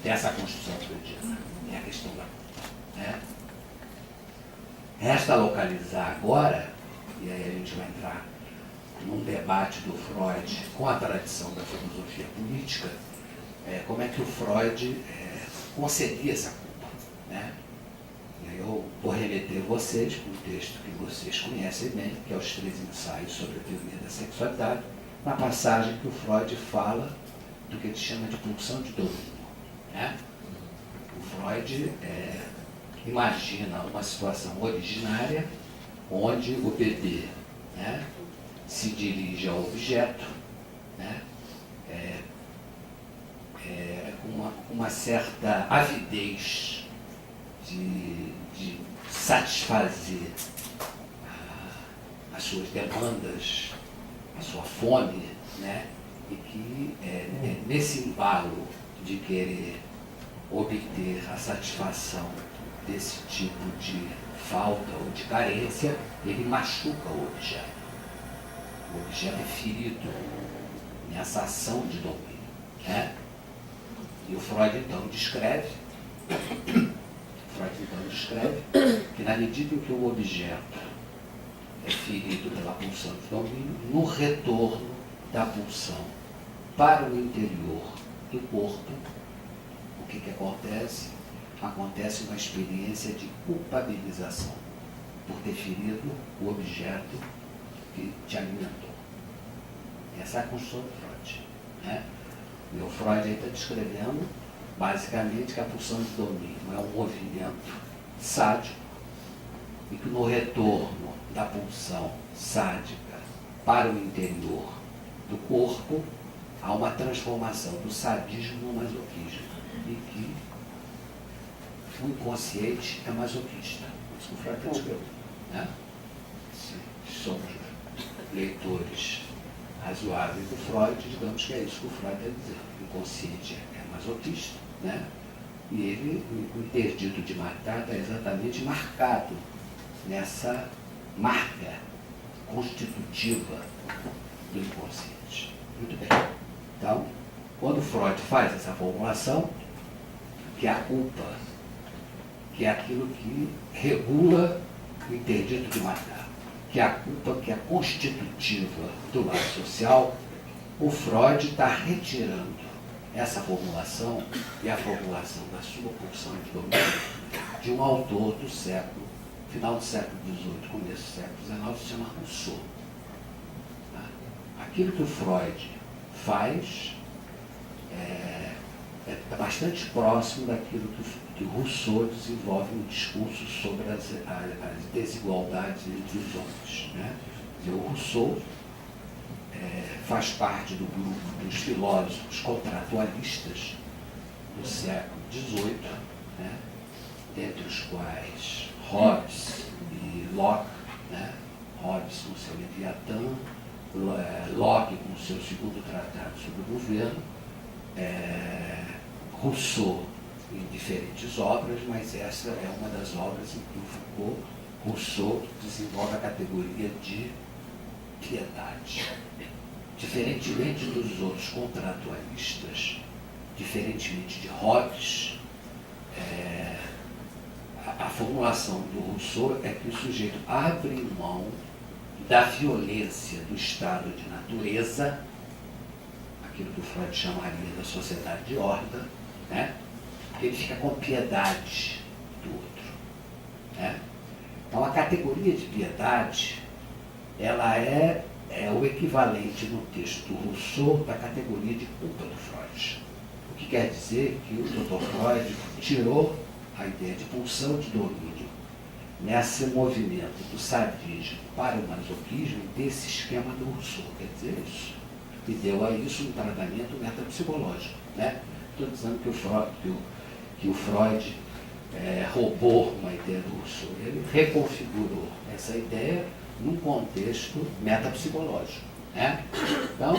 dessa construção freudiana. É a questão da culpa. Né? Resta localizar agora, e aí a gente vai entrar num debate do Freud com a tradição da filosofia política, como é que o Freud concebia essa culpa. Né? Eu vou remeter vocês para um texto que vocês conhecem bem, que é os 3 ensaios sobre a teoria da sexualidade, na passagem que o Freud fala do que ele chama de pulsão de domínio. Né? O Freud imagina uma situação originária onde o bebê, né, se dirige ao objeto né? Com uma certa avidez de satisfazer as suas demandas, a sua fome, né? E que nesse embalo de querer obter a satisfação desse tipo de falta ou de carência, ele machuca o objeto. O objeto é ferido nessa ação de domínio, né? E o Freud então descreve que na medida em que o objeto é ferido pela pulsão de domínio, no retorno da pulsão para o interior do corpo, o que acontece? Acontece uma experiência de culpabilização por ter ferido o objeto que te alimentou. Essa é a construção do Freud, né? E o Freud aí está descrevendo basicamente que a pulsão de domínio é um movimento sádico e que no retorno da pulsão sádica para o interior do corpo há uma transformação do sadismo no masoquismo e que o inconsciente é masoquista. Isso que o Freud está descrevendo, né? Se somos leitores razoáveis do Freud, digamos que é isso que o Freud está dizendo. O inconsciente é masoquista, né? E ele, o interdito de matar, está exatamente marcado nessa marca constitutiva do inconsciente. Muito bem. Então, quando Freud faz essa formulação, que é a culpa, que é aquilo que regula o interdito de matar, que é a culpa que é constitutiva do lado social, o Freud está retirando essa formulação e a formulação da sua pulsão de domínio de um autor do século, final do século XVIII, começo do século XIX, se chama Rousseau. Aquilo que o Freud faz é bastante próximo daquilo que Rousseau desenvolve no discurso sobre as desigualdades entre os homens, né? O Rousseau faz parte do grupo dos filósofos contratualistas do século XVIII, né? Dentre os quais Hobbes e Locke, né? Hobbes com seu Leviatã, Locke com seu segundo tratado sobre o governo, Rousseau em diferentes obras, mas essa é uma das obras em que o Foucault, Rousseau, desenvolve a categoria de piedade. Diferentemente dos outros contratualistas, diferentemente de Hobbes, a formulação do Rousseau é que o sujeito abre mão da violência do estado de natureza, aquilo que o Freud chamaria da sociedade de horda, né? Ele fica com piedade do outro, né? Então a categoria de piedade, ela é o equivalente no texto do Rousseau da categoria de culpa do Freud. O que quer dizer que o Dr. Freud tirou a ideia de pulsão de domínio nesse movimento do sadismo para o masoquismo desse esquema do Rousseau, quer dizer isso. E deu a isso um tratamento metapsicológico, né? Estou dizendo que o Freud roubou uma ideia do Rousseau. Ele reconfigurou essa ideia num contexto metapsicológico, né? Então,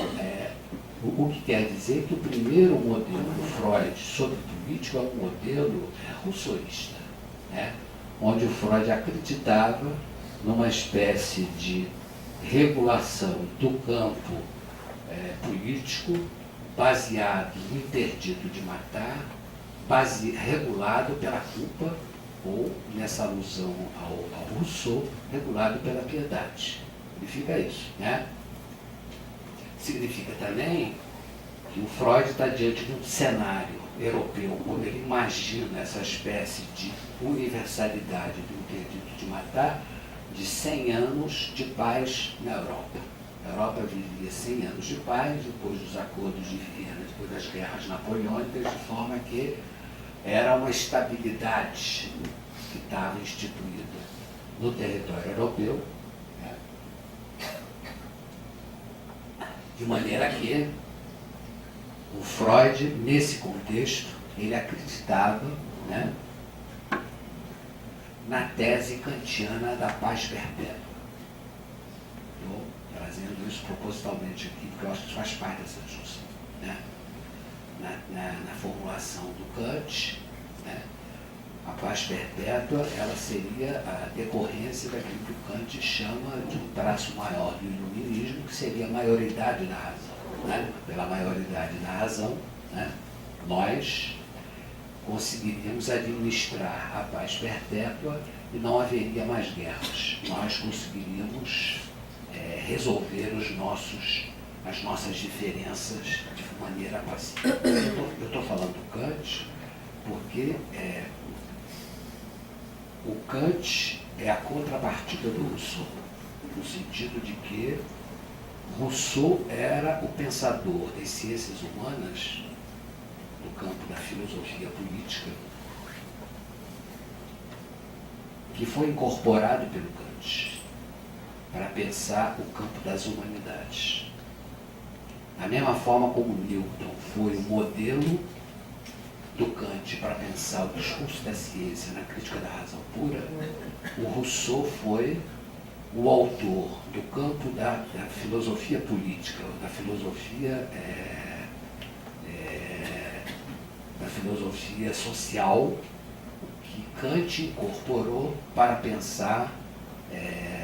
o que quer dizer que o primeiro modelo do Freud sobre política é um modelo rousseauista, né? Onde o Freud acreditava numa espécie de regulação do campo político baseado no interdito de matar, regulado pela culpa, ou, nessa alusão ao Rousseau, regulado pela piedade. Significa isso, né? Significa também que o Freud está diante de um cenário europeu, quando ele imagina essa espécie de universalidade do interdito de matar, de 100 anos de paz na Europa. A Europa vivia 100 anos de paz, depois dos acordos de Viena, depois das guerras napoleônicas, de forma que era uma estabilidade que estava instituída no território europeu, né? De maneira que o Freud, nesse contexto, ele acreditava, né, na tese kantiana da paz perpétua. Estou trazendo isso propositalmente aqui, porque eu acho que faz parte dessa discussão. Né? Na formulação do Kant, né, a paz perpétua ela seria a decorrência daquilo que o Kant chama de um traço maior do iluminismo, que seria a maioridade da razão. Né? Pela maioridade da razão, né, nós conseguiríamos administrar a paz perpétua e não haveria mais guerras. Nós conseguiríamos resolver as nossas diferenças de maneira pacífica. Eu estou falando do Kant porque o Kant é a contrapartida do Rousseau, no sentido de que Rousseau era o pensador das ciências humanas no campo da filosofia política que foi incorporado pelo Kant para pensar o campo das humanidades. Da mesma forma como Newton foi o modelo do Kant para pensar o discurso da ciência na crítica da razão pura, o Rousseau foi o autor do campo da filosofia política, da filosofia social, que Kant incorporou para pensar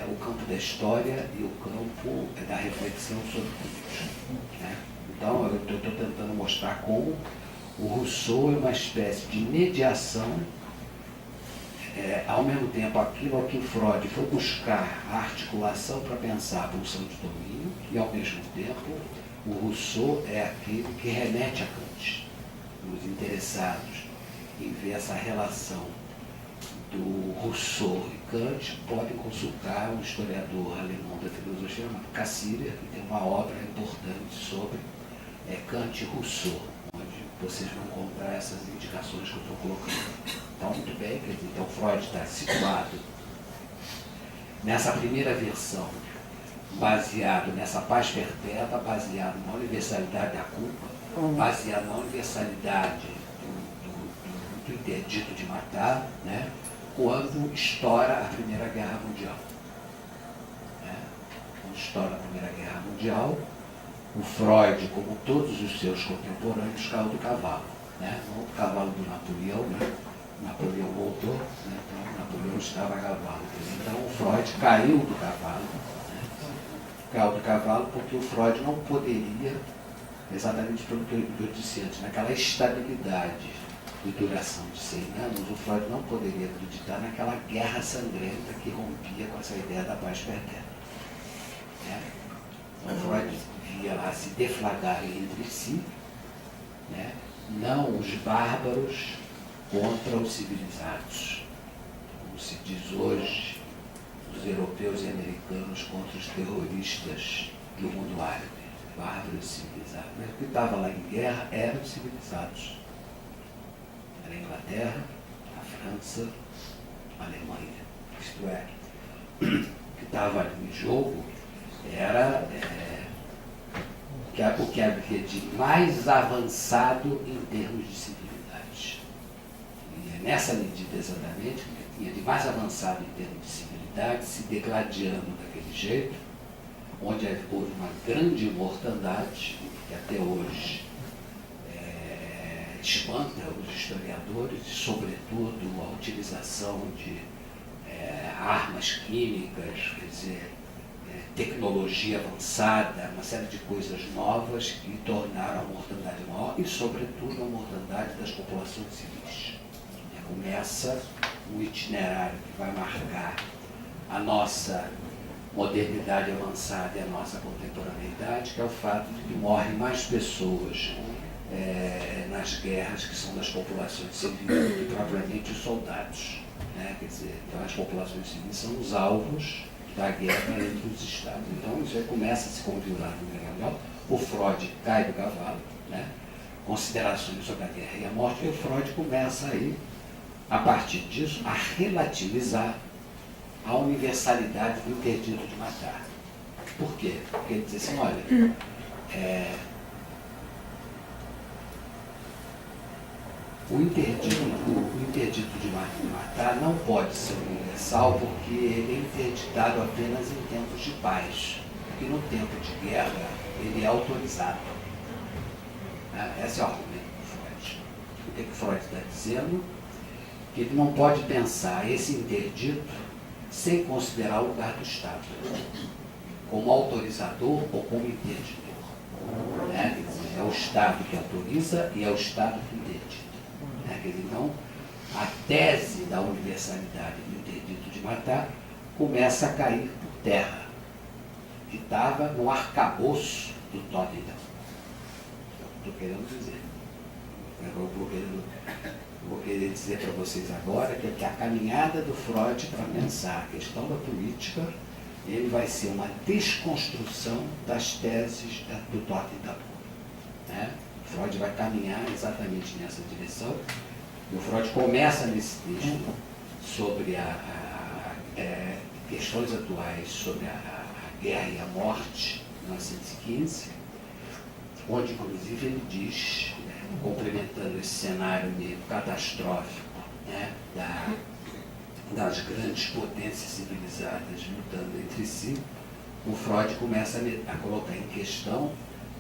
o campo da história e o campo da reflexão sobre política. Né? Então, eu estou tentando mostrar como o Rousseau é uma espécie de mediação, ao mesmo tempo aquilo que o Freud foi buscar a articulação para pensar a pulsão de domínio, e ao mesmo tempo o Rousseau é aquele que remete a Kant. Os interessados em ver essa relação do Rousseau e Kant podem consultar um historiador alemão da filosofia chamado Cassirer, que tem uma obra importante sobre Kant e Rousseau, onde vocês vão encontrar essas indicações que eu estou colocando. Então, muito bem, quer dizer, então Freud está situado nessa primeira versão, baseado nessa paz perpétua, baseado na universalidade da culpa, baseado na universalidade do interdito de matar, né, quando estoura a Primeira Guerra Mundial. Quando estoura a Primeira Guerra Mundial, o Freud, como todos os seus contemporâneos, caiu do cavalo. Né? Não o cavalo do Napoleão, né? Napoleão voltou, né? Então Napoleão estava a cavalo. Então o Freud caiu do cavalo. Né? Caiu do cavalo porque o Freud não poderia, exatamente pelo que eu disse antes, naquela estabilidade de duração de 100 anos, o Freud não poderia acreditar naquela guerra sangrenta que rompia com essa ideia da paz perpétua. Né? Então o Freud via lá se deflagrarem entre si, né? Não os bárbaros contra os civilizados, como se diz hoje, os europeus e americanos contra os terroristas do mundo árabe, bárbaros civilizados. Mas o que estava lá em guerra eram os civilizados. Era a Inglaterra, a França, a Alemanha. Isto é, o que estava ali em jogo era o que havia de mais avançado em termos de civilidade. E é nessa medida exatamente o que tinha de mais avançado em termos de civilidade, se degladiando daquele jeito, onde houve uma grande mortandade, que até hoje espanta os historiadores, e sobretudo a utilização de armas químicas, quer dizer, tecnologia avançada, uma série de coisas novas que tornaram a mortandade maior e, sobretudo, a mortandade das populações civis. Começa um itinerário que vai marcar a nossa modernidade avançada e a nossa contemporaneidade, que é o fato de que morrem mais pessoas nas guerras que são das populações civis do que propriamente os soldados. Né? Quer dizer, então as populações civis são os alvos da guerra entre os estados. Então isso aí começa a se configurar no Primeira Guerra Mundial. O Freud cai do cavalo, né? Considerações sobre a guerra e a morte, e o Freud começa aí, a partir disso, a relativizar a universalidade do interdito de matar. Por quê? Porque ele diz assim, olha, O interdito de matar não pode ser universal porque ele é interditado apenas em tempos de paz. Porque no tempo de guerra ele é autorizado. Esse é o argumento do Freud. O que Freud está dizendo? Que ele não pode pensar esse interdito sem considerar o lugar do Estado, como autorizador ou como interditor. Quer dizer, é o Estado que autoriza e é o Estado que interdita. Quer dizer, então, a tese da universalidade do interdito de matar começa a cair por terra, que estava no arcabouço do Tottenham. Estou querendo dizer. Eu vou querer dizer para vocês agora que a caminhada do Freud para pensar a questão da política, ele vai ser uma desconstrução das teses do Tottenham. Freud vai caminhar exatamente nessa direção. E o Freud começa nesse texto sobre questões atuais sobre a guerra e a morte, 1915, onde inclusive ele diz, complementando esse cenário meio catastrófico, das grandes potências civilizadas lutando entre si, o Freud começa a colocar em questão,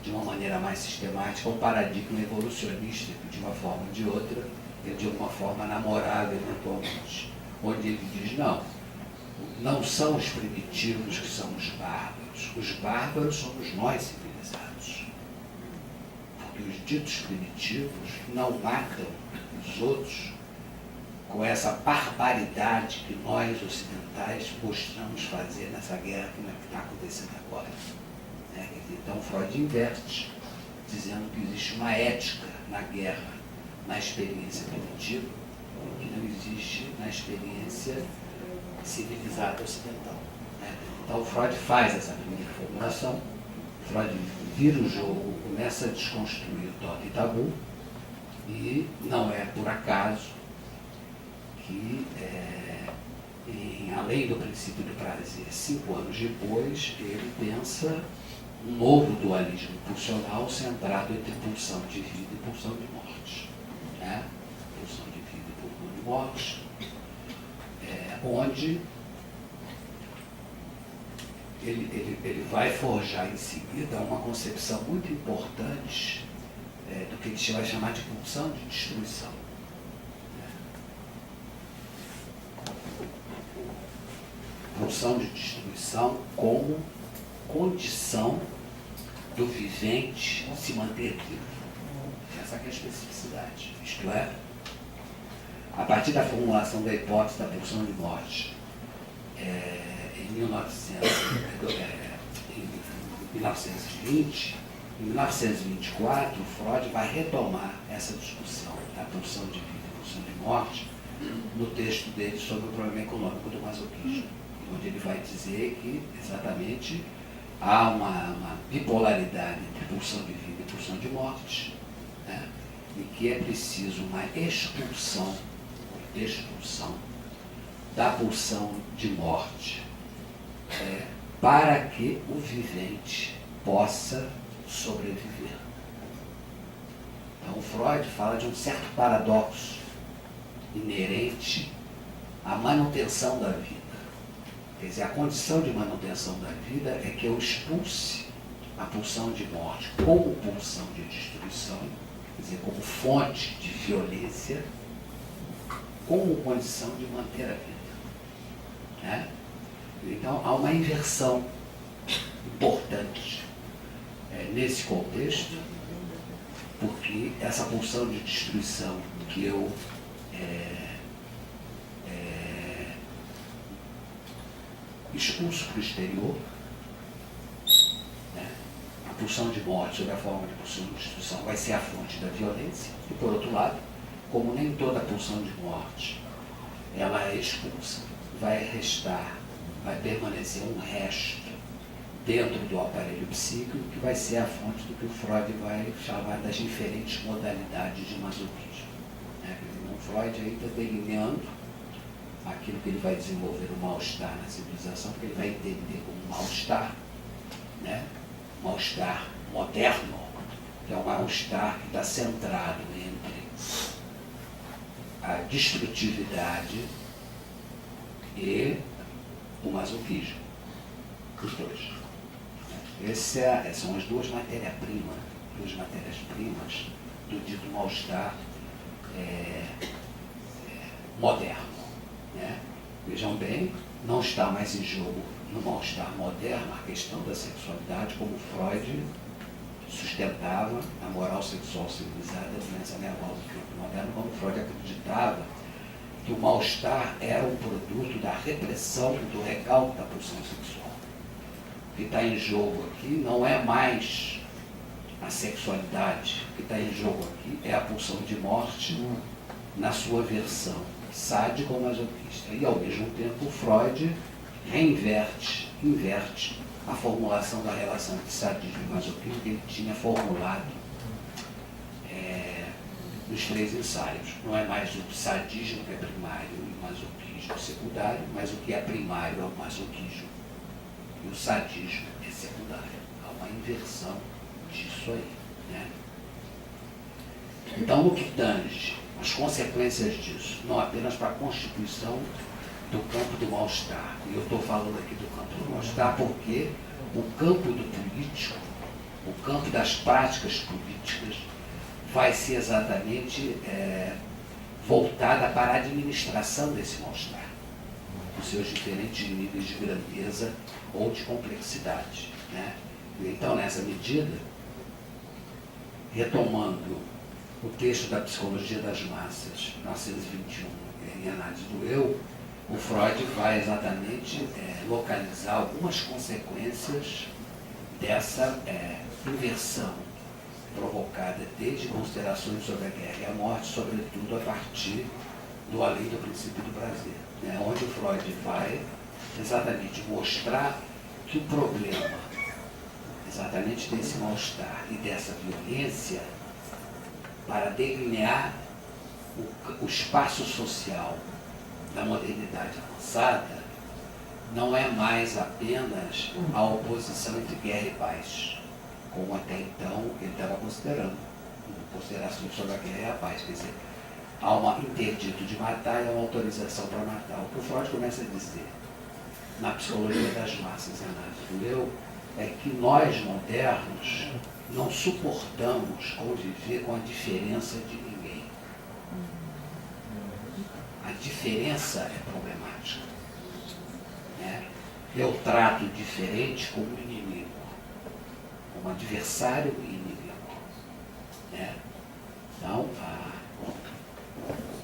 de uma maneira mais sistemática, o paradigma evolucionista, que de uma forma ou de outra, de uma forma namorável eventualmente, onde ele diz, não são os primitivos que são os bárbaros somos nós civilizados. Porque os ditos primitivos não matam os outros com essa barbaridade que nós ocidentais mostramos fazer nessa guerra que está acontecendo agora. Então Freud inverte, dizendo que existe uma ética na guerra, na experiência primitiva, que não existe na experiência civilizada ocidental. Então Freud faz essa primeira formulação, Freud vira o jogo, começa a desconstruir o toque e tabu, e não é por acaso que, além do princípio do prazer, 5 anos depois, ele pensa um novo dualismo pulsional centrado entre pulsão de vida e pulsão de morte. Pulsão de vida e pulsão de morte, onde ele vai forjar em seguida uma concepção muito importante do que ele vai chamar de pulsão de destruição. Pulsão de destruição como condição do vivente se manter vivo. Essa é a especificidade. Isto é, a partir da formulação da hipótese da pulsão de morte, em 1920, em 1924, Freud vai retomar essa discussão da pulsão de vida e pulsão de morte no texto dele sobre o problema econômico do masoquismo, onde ele vai dizer que, exatamente, há uma bipolaridade entre pulsão de vida e pulsão de morte, e que é preciso uma expulsão da pulsão de morte, para que o vivente possa sobreviver. Então, Freud fala de um certo paradoxo inerente à manutenção da vida. Quer dizer, a condição de manutenção da vida é que eu expulse a pulsão de morte como pulsão de destruição, quer dizer, como fonte de violência, como condição de manter a vida. Então, há uma inversão importante nesse contexto, porque essa pulsão de destruição que eu expulso para o exterior, a pulsão de morte sob a forma de pulsão de destruição vai ser a fonte da violência, e por outro lado, como nem toda pulsão de morte ela é expulsa, vai permanecer um resto dentro do aparelho psíquico que vai ser a fonte do que o Freud vai chamar das diferentes modalidades de masoquismo. Então, Freud aí está delineando aquilo que ele vai desenvolver o mal-estar na civilização, que ele vai entender como mal-estar, mal-estar moderno, que é um mal-estar que está centrado entre a destrutividade e o masoquismo. Os dois. Essas são as duas matérias-primas do dito mal-estar moderno. Né? Vejam bem, não está mais em jogo no mal-estar moderno a questão da sexualidade, como Freud sustentava a moral sexual civilizada, a doença nervosa do corpo moderno, como Freud acreditava que o mal-estar era um produto da repressão do recalque da pulsão sexual. O que está em jogo aqui não é mais a sexualidade, o que está em jogo aqui é a pulsão de morte na sua versão sádica ou masoquista. E, ao mesmo tempo, Freud inverte a formulação da relação entre sadismo e masoquismo que ele tinha formulado nos 3 ensaios. Não é mais o sadismo que é primário e o masoquismo secundário, mas o que é primário é o masoquismo e o sadismo é secundário. Há uma inversão disso aí. Né? Então, no que tange as consequências disso, não apenas para a constituição do campo do mal-estar, e eu estou falando aqui do campo do mal-estar porque o campo do político, o campo das práticas políticas, vai ser exatamente voltada para a administração desse mal-estar, os seus diferentes níveis de grandeza ou de complexidade. Né? Então, nessa medida, retomando o texto da Psicologia das Massas, 1921, em Análise do Eu, o Freud vai exatamente localizar algumas consequências dessa inversão provocada desde considerações sobre a guerra e a morte, sobretudo a partir do além do princípio do prazer, né? Onde o Freud vai exatamente mostrar que o problema exatamente desse mal-estar e dessa violência, para delinear o espaço social da modernidade avançada, não é mais apenas a oposição entre guerra e paz, como até então ele estava considerando, considerações sobre a guerra e a paz. Quer dizer, há um interdito de matar e há uma autorização para matar. O que o Freud começa a dizer na Psicologia das Massas, Análise do Eu, é que nós modernos não suportamos conviver com a diferença de ninguém. A diferença é problemática. Né? Eu trato diferente como inimigo, como adversário e inimigo. Né? Então,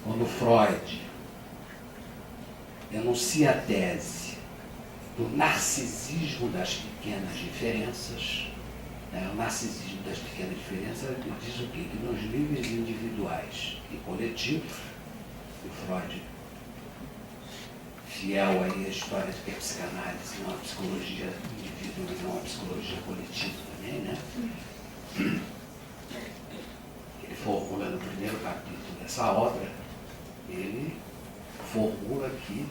quando Freud enuncia a tese do narcisismo das pequenas diferenças, o narcisismo das pequenas diferenças, ele diz o quê? Que nos níveis individuais e coletivos, o Freud, fiel aí à história de que a psicanálise não é uma psicologia individual, mas é uma psicologia coletiva também, né? Ele formula no primeiro capítulo dessa obra, ele formula que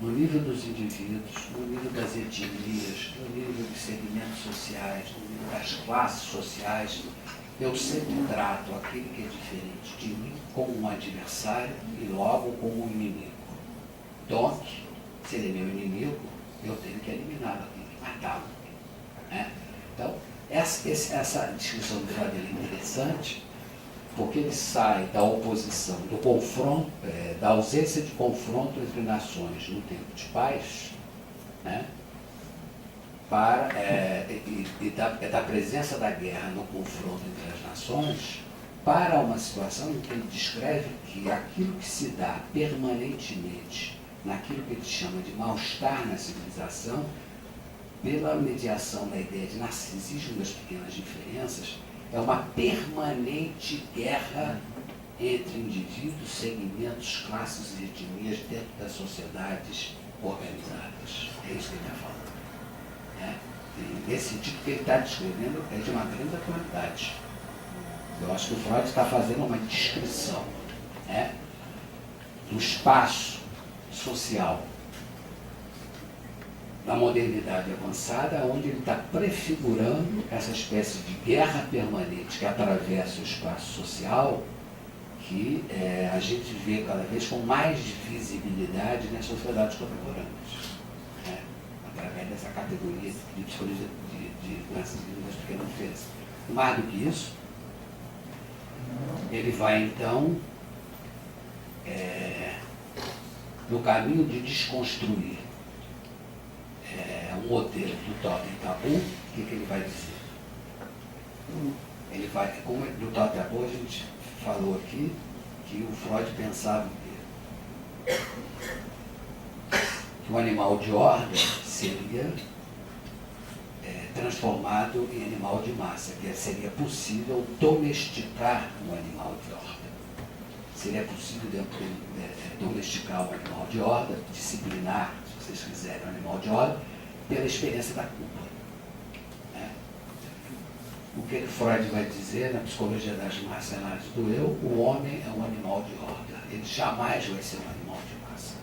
no nível dos indivíduos, no nível das etnias, no nível dos segmentos sociais, no nível das classes sociais, eu sempre trato aquele que é diferente de mim como um adversário e logo como um inimigo. Então, se ele é meu inimigo, eu tenho que eliminá-lo, tenho que matá-lo. Né? Então, essa discussão do Freud é interessante, porque ele sai da oposição, do confronto, da ausência de confronto entre nações no tempo de paz, né, para, da presença da guerra no confronto entre as nações, para uma situação em que ele descreve que aquilo que se dá permanentemente naquilo que ele chama de mal-estar na civilização, pela mediação da ideia de narcisismo das pequenas diferenças, é uma permanente guerra entre indivíduos, segmentos, classes e etnias dentro das sociedades organizadas. É isso que ele está falando. Né? E nesse sentido que ele está descrevendo é de uma grande atualidade. Eu acho que o Freud está fazendo uma descrição, né, do espaço social da modernidade avançada, onde ele está prefigurando essa espécie de guerra permanente que atravessa o espaço social, que a gente vê cada vez com mais visibilidade nas sociedades contemporâneas, né? Através dessa categoria de psicologia de narcisismo das pequenas diferenças. Mais do que isso, ele vai então no caminho de desconstruir um modelo do totem tabu. O que ele vai dizer? Ele vai, como do totem tabu, a gente falou aqui que o Freud pensava que o animal de horda seria transformado em animal de massa, que seria possível domesticar um animal de horda. Seria possível domesticar um animal de horda, disciplinar, se vocês quiserem, um animal de horda, pela experiência da culpa. Né? O que Freud vai dizer na psicologia das massas, análise do eu, o homem é um animal de horda. Ele jamais vai ser um animal de massa.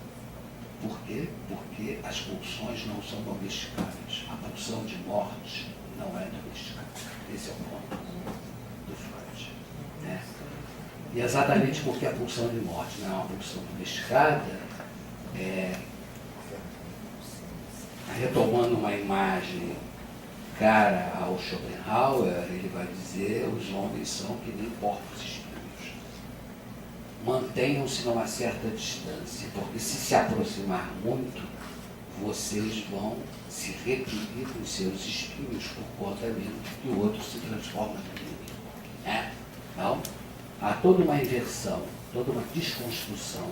Por quê? Porque as pulsões não são domesticáveis. A pulsão de morte não é domesticável. Esse é o ponto do Freud. Né? E exatamente porque a pulsão de morte não é uma pulsão domesticada, retomando uma imagem cara ao Schopenhauer, ele vai dizer: os homens são que nem porcos espinhos. Mantenham-se numa certa distância, porque se aproximar muito, vocês vão se repelir nos seus espinhos por conta mesmo que o outro se transforma no inimigo. Então, há toda uma inversão, toda uma desconstrução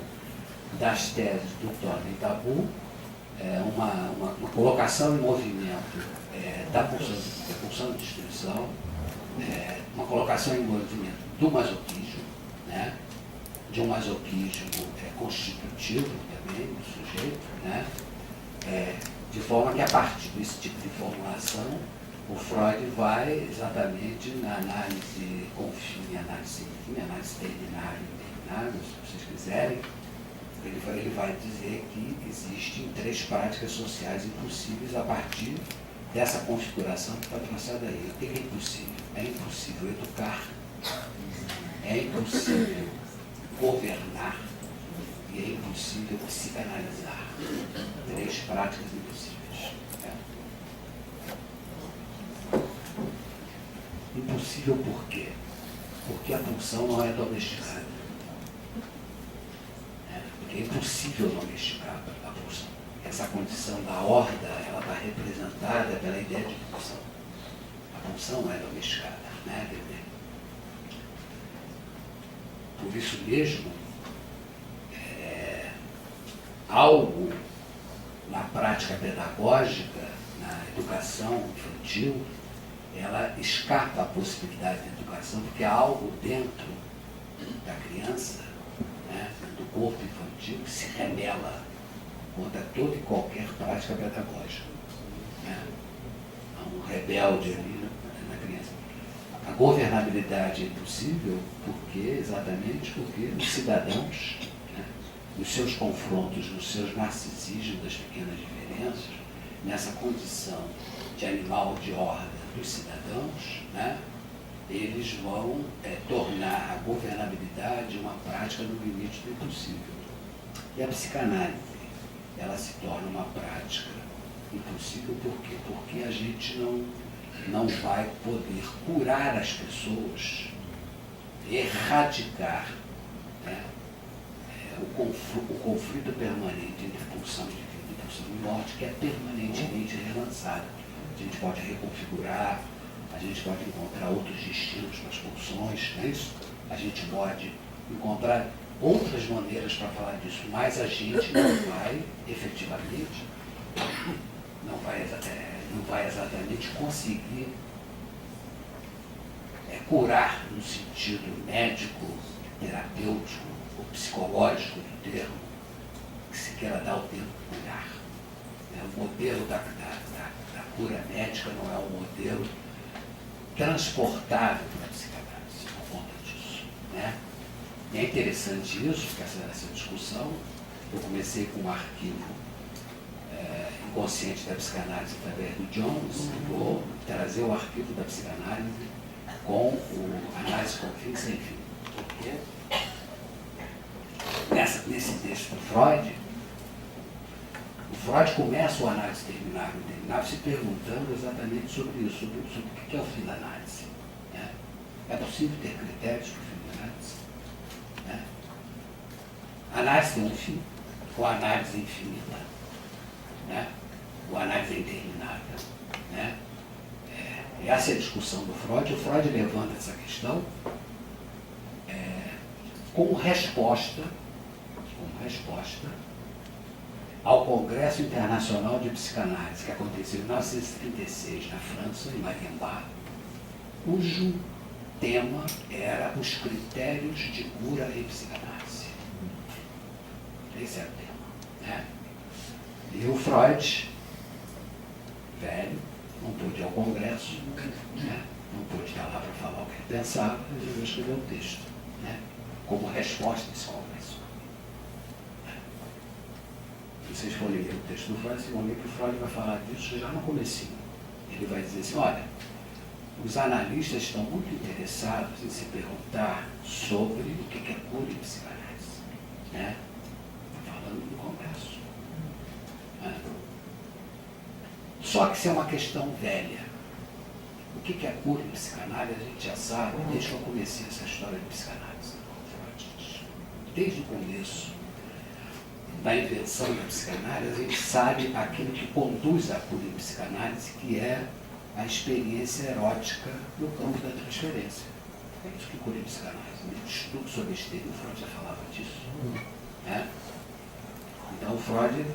das teses do totem tabu, uma colocação em movimento da pulsão de destruição, uma colocação em movimento do masoquismo, né? De um masoquismo constitutivo também do sujeito, né? De forma que a partir desse tipo de formulação o Freud vai exatamente na análise com fim, análise sem fim, análise terminária e interminária, se vocês quiserem, ele vai dizer que existem 3 práticas sociais impossíveis a partir dessa configuração que está traçada aí. O que é impossível? É impossível educar, é impossível governar e é impossível psicanalizar. 3 práticas impossíveis. Impossível por quê? Porque a pulsão não é domesticada. Porque é impossível domesticar a pulsão. Essa condição da horda, ela está representada pela ideia de pulsão. A pulsão não é domesticada, né? Por isso mesmo, algo na prática pedagógica, na educação infantil, ela escapa à possibilidade de educação, porque há algo dentro da criança, né, do corpo infantil, que se rebela contra toda e qualquer prática pedagógica. Né? Há um rebelde ali na criança. A governabilidade é impossível exatamente porque os cidadãos, né, nos seus confrontos, nos seus narcisismos das pequenas diferenças, nessa condição de animal de horda dos cidadãos, né, eles vão tornar a governabilidade uma prática no limite do impossível. E a psicanálise, ela se torna uma prática impossível por quê? Porque a gente não vai poder curar as pessoas, erradicar, né, o conflito permanente entre pulsão de vida e pulsão de morte, que é permanentemente relançado. A gente pode reconfigurar, a gente pode encontrar outros destinos para as pulsões, não é isso? A gente pode encontrar outras maneiras para falar disso, mas a gente não vai efetivamente, não vai exatamente conseguir curar no sentido médico, terapêutico ou psicológico do termo, que se queira dar o termo curar. O modelo da cura médica não é um modelo transportável para a psicanálise por conta disso. Né? E é interessante isso, porque essa discussão, eu comecei com um arquivo inconsciente da psicanálise através do Jones, vou trazer o arquivo da psicanálise com o análise com fim sem fim. Porque nesse texto do Freud, o Freud começa o análise terminável se perguntando exatamente sobre isso, sobre o que é o fim da análise. Né? É possível ter critérios para o fim da análise? Né? A análise tem um fim, ou a análise é infinita, né? Ou a análise é interminável. Né? Essa é a discussão do Freud. O Freud levanta essa questão como resposta ao Congresso Internacional de Psicanálise, que aconteceu em 1936 na França, em Marienbad, cujo tema era os critérios de cura em psicanálise. Esse era o tema. Né? E o Freud, velho, não pôde ir ao Congresso, né? Não pôde estar lá para falar o que ele pensava, resolveu escrever um texto, né? Como resposta a esse Congresso. Se vocês forem ler o texto do Freud, vocês vão ver que o Freud vai falar disso já no comecinho. Ele vai dizer assim, olha, os analistas estão muito interessados em se perguntar sobre o que é cura em psicanálise. Né? Falando do Congresso. Né? Só que isso é uma questão velha. O que é cura em psicanálise, a gente já sabe, desde que eu comecei essa história de psicanálise. Desde o começo da invenção da psicanálise, a gente sabe aquilo que conduz à cura em psicanálise, que é a experiência erótica no campo da transferência. É isso que cura em psicanálise. O estudo sobre esse tema, o Freud já falava disso. Né? Então o Freud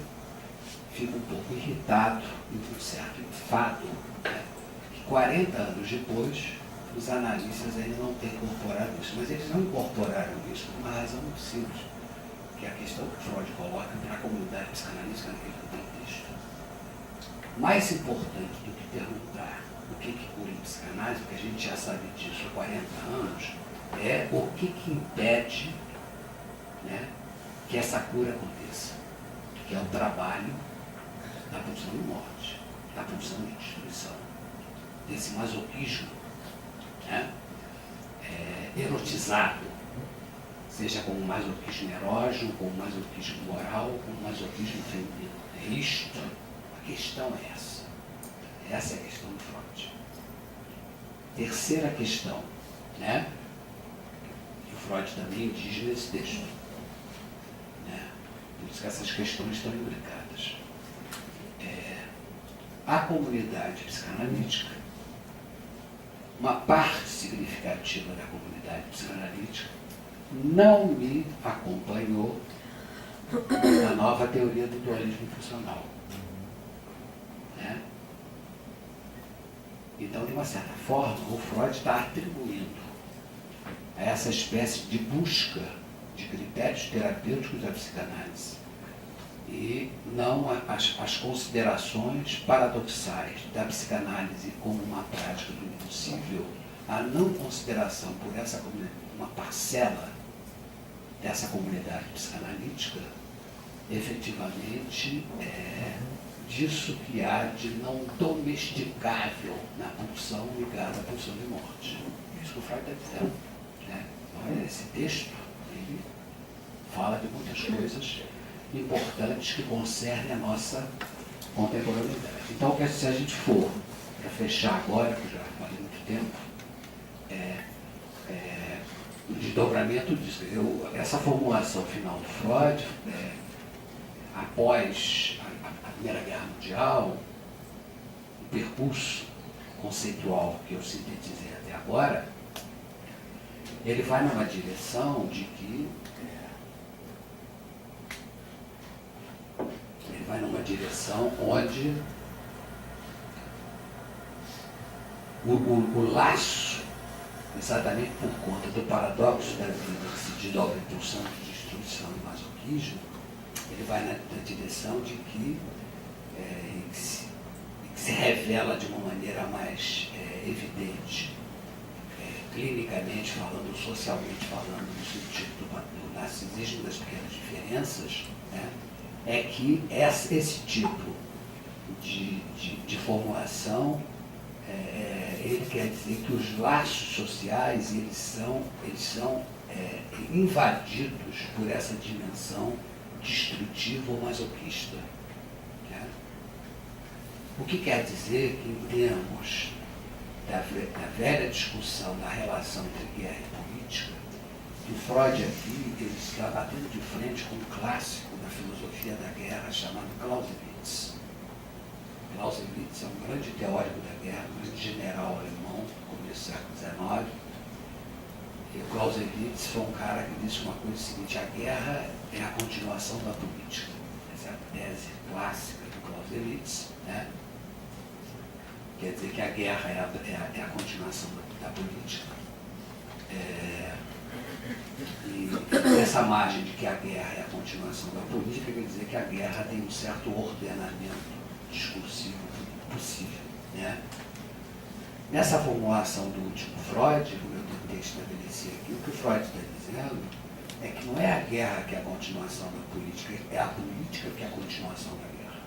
fica um pouco irritado com um certo fato, né? Que 40 anos depois, os analistas ainda não têm incorporado isso. Mas eles não incorporaram isso por uma razão muito simples, que é a questão que Freud coloca para a comunidade psicanalítica naquele contexto. Mais importante do que perguntar o que cura em psicanálise, porque a gente já sabe disso há 40 anos, é o que impede, né, que essa cura aconteça, que é o trabalho da pulsão de morte, da pulsão de destruição, desse masoquismo, né, erotizado, seja como masoquismo erógeno, como masoquismo moral, como masoquismo feminino. É isto. A questão é essa. Essa é a questão do Freud. Terceira questão, né? Que o Freud também diz nesse texto. Né? Por isso que essas questões estão imbricadas. A comunidade psicanalítica, uma parte significativa da comunidade psicanalítica, não me acompanhou na nova teoria do dualismo funcional. Né? Então, de uma certa forma, o Freud está atribuindo a essa espécie de busca de critérios terapêuticos da psicanálise e não as considerações paradoxais da psicanálise como uma prática do impossível, a não consideração por essa uma parcela dessa comunidade psicanalítica, efetivamente disso que há de não domesticável na pulsão ligada à pulsão de morte. É isso que o Freud está dizendo. Né? Olha, esse texto ele fala de muitas coisas importantes que concernem a nossa contemporaneidade. Então, se a gente for, para fechar agora, que eu já falei muito tempo, o desdobramento disso. Essa formulação final do Freud, após a Primeira Guerra Mundial, o percurso conceitual que eu sintetizei até agora, ele vai numa direção de que onde o laço, exatamente por conta do paradoxo da vida que se desdobra em pulsão de destruição e masoquismo, ele vai na direção de que se revela de uma maneira mais evidente, clinicamente falando, socialmente falando, no sentido do narcisismo das pequenas diferenças, né? é que esse tipo de formulação, ele quer dizer que os laços sociais eles são invadidos por essa dimensão destrutiva ou masoquista. Né? O que quer dizer que, em termos da velha discussão da relação entre guerra e política, o Freud aqui ele está batendo de frente com um clássico da filosofia da guerra chamado Clausewitz. Clausewitz é um grande teórico da guerra, um grande general alemão do começo do século XIX. E o Clausewitz foi um cara que disse uma coisa seguinte: a guerra é a continuação da política. Essa é a tese clássica do Clausewitz, né? Quer dizer que a guerra é a continuação da política. E essa margem de que a guerra é a continuação da política quer dizer que a guerra tem um certo ordenamento discursivo possível. Né? Nessa formulação do último Freud, como eu tentei estabelecer aqui, o que o Freud está dizendo é que não é a guerra que é a continuação da política, é a política que é a continuação da guerra.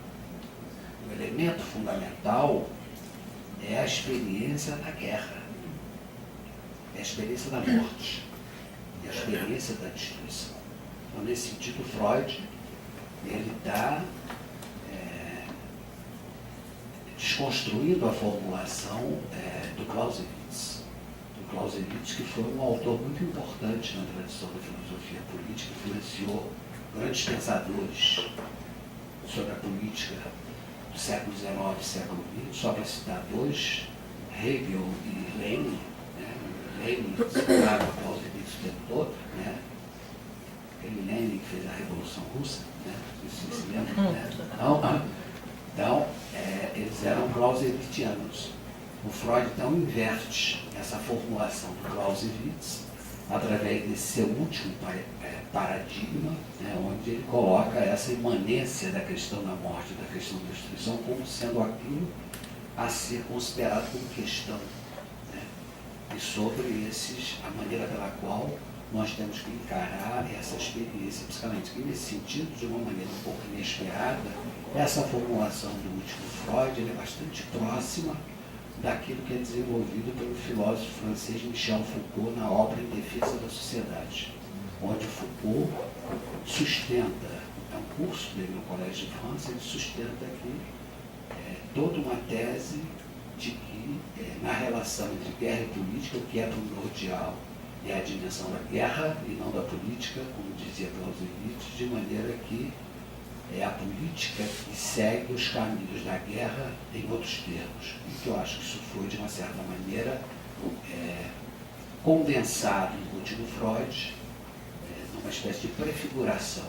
O elemento fundamental é a experiência da guerra, é a experiência da morte, é a experiência da destruição. Então, nesse sentido, Freud ele está desconstruindo a formulação do Clausewitz. Do Clausewitz, que foi um autor muito importante na tradição da filosofia política, influenciou grandes pensadores sobre a política do século XIX e século XX, só para citar dois, Hegel e Lenin. Né? Lenin citava Clausewitz o tempo todo, né? Aquele Lenin que fez a Revolução Russa, né? Isso se lembra, né? Então, eles eram clausewitzianos. O Freud, então, inverte essa formulação do Clausewitz através desse seu último paradigma, né, onde ele coloca essa imanência da questão da morte, da questão da destruição, como sendo aquilo a ser considerado como questão. Né, e sobre a maneira pela qual nós temos que encarar essa experiência psicanalítica. E, nesse sentido, de uma maneira um pouco inesperada, essa formulação do último Freud é bastante próxima daquilo que é desenvolvido pelo filósofo francês Michel Foucault na obra Em Defesa da Sociedade, onde Foucault sustenta, é um curso dele no Colégio de França, ele sustenta aqui toda uma tese de que na relação entre guerra e política, o que é primordial é a dimensão da guerra e não da política, como dizia Clausewitz, de maneira que é a política que segue os caminhos da guerra em outros termos. E que eu acho que isso foi, de uma certa maneira, condensado no último Freud, numa espécie de prefiguração,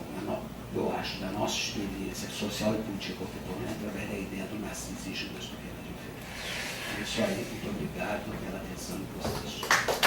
eu acho, da nossa experiência social e política contemporânea através da ideia do narcisismo das pequenas diferenças. É isso aí, muito obrigado pela atenção de vocês.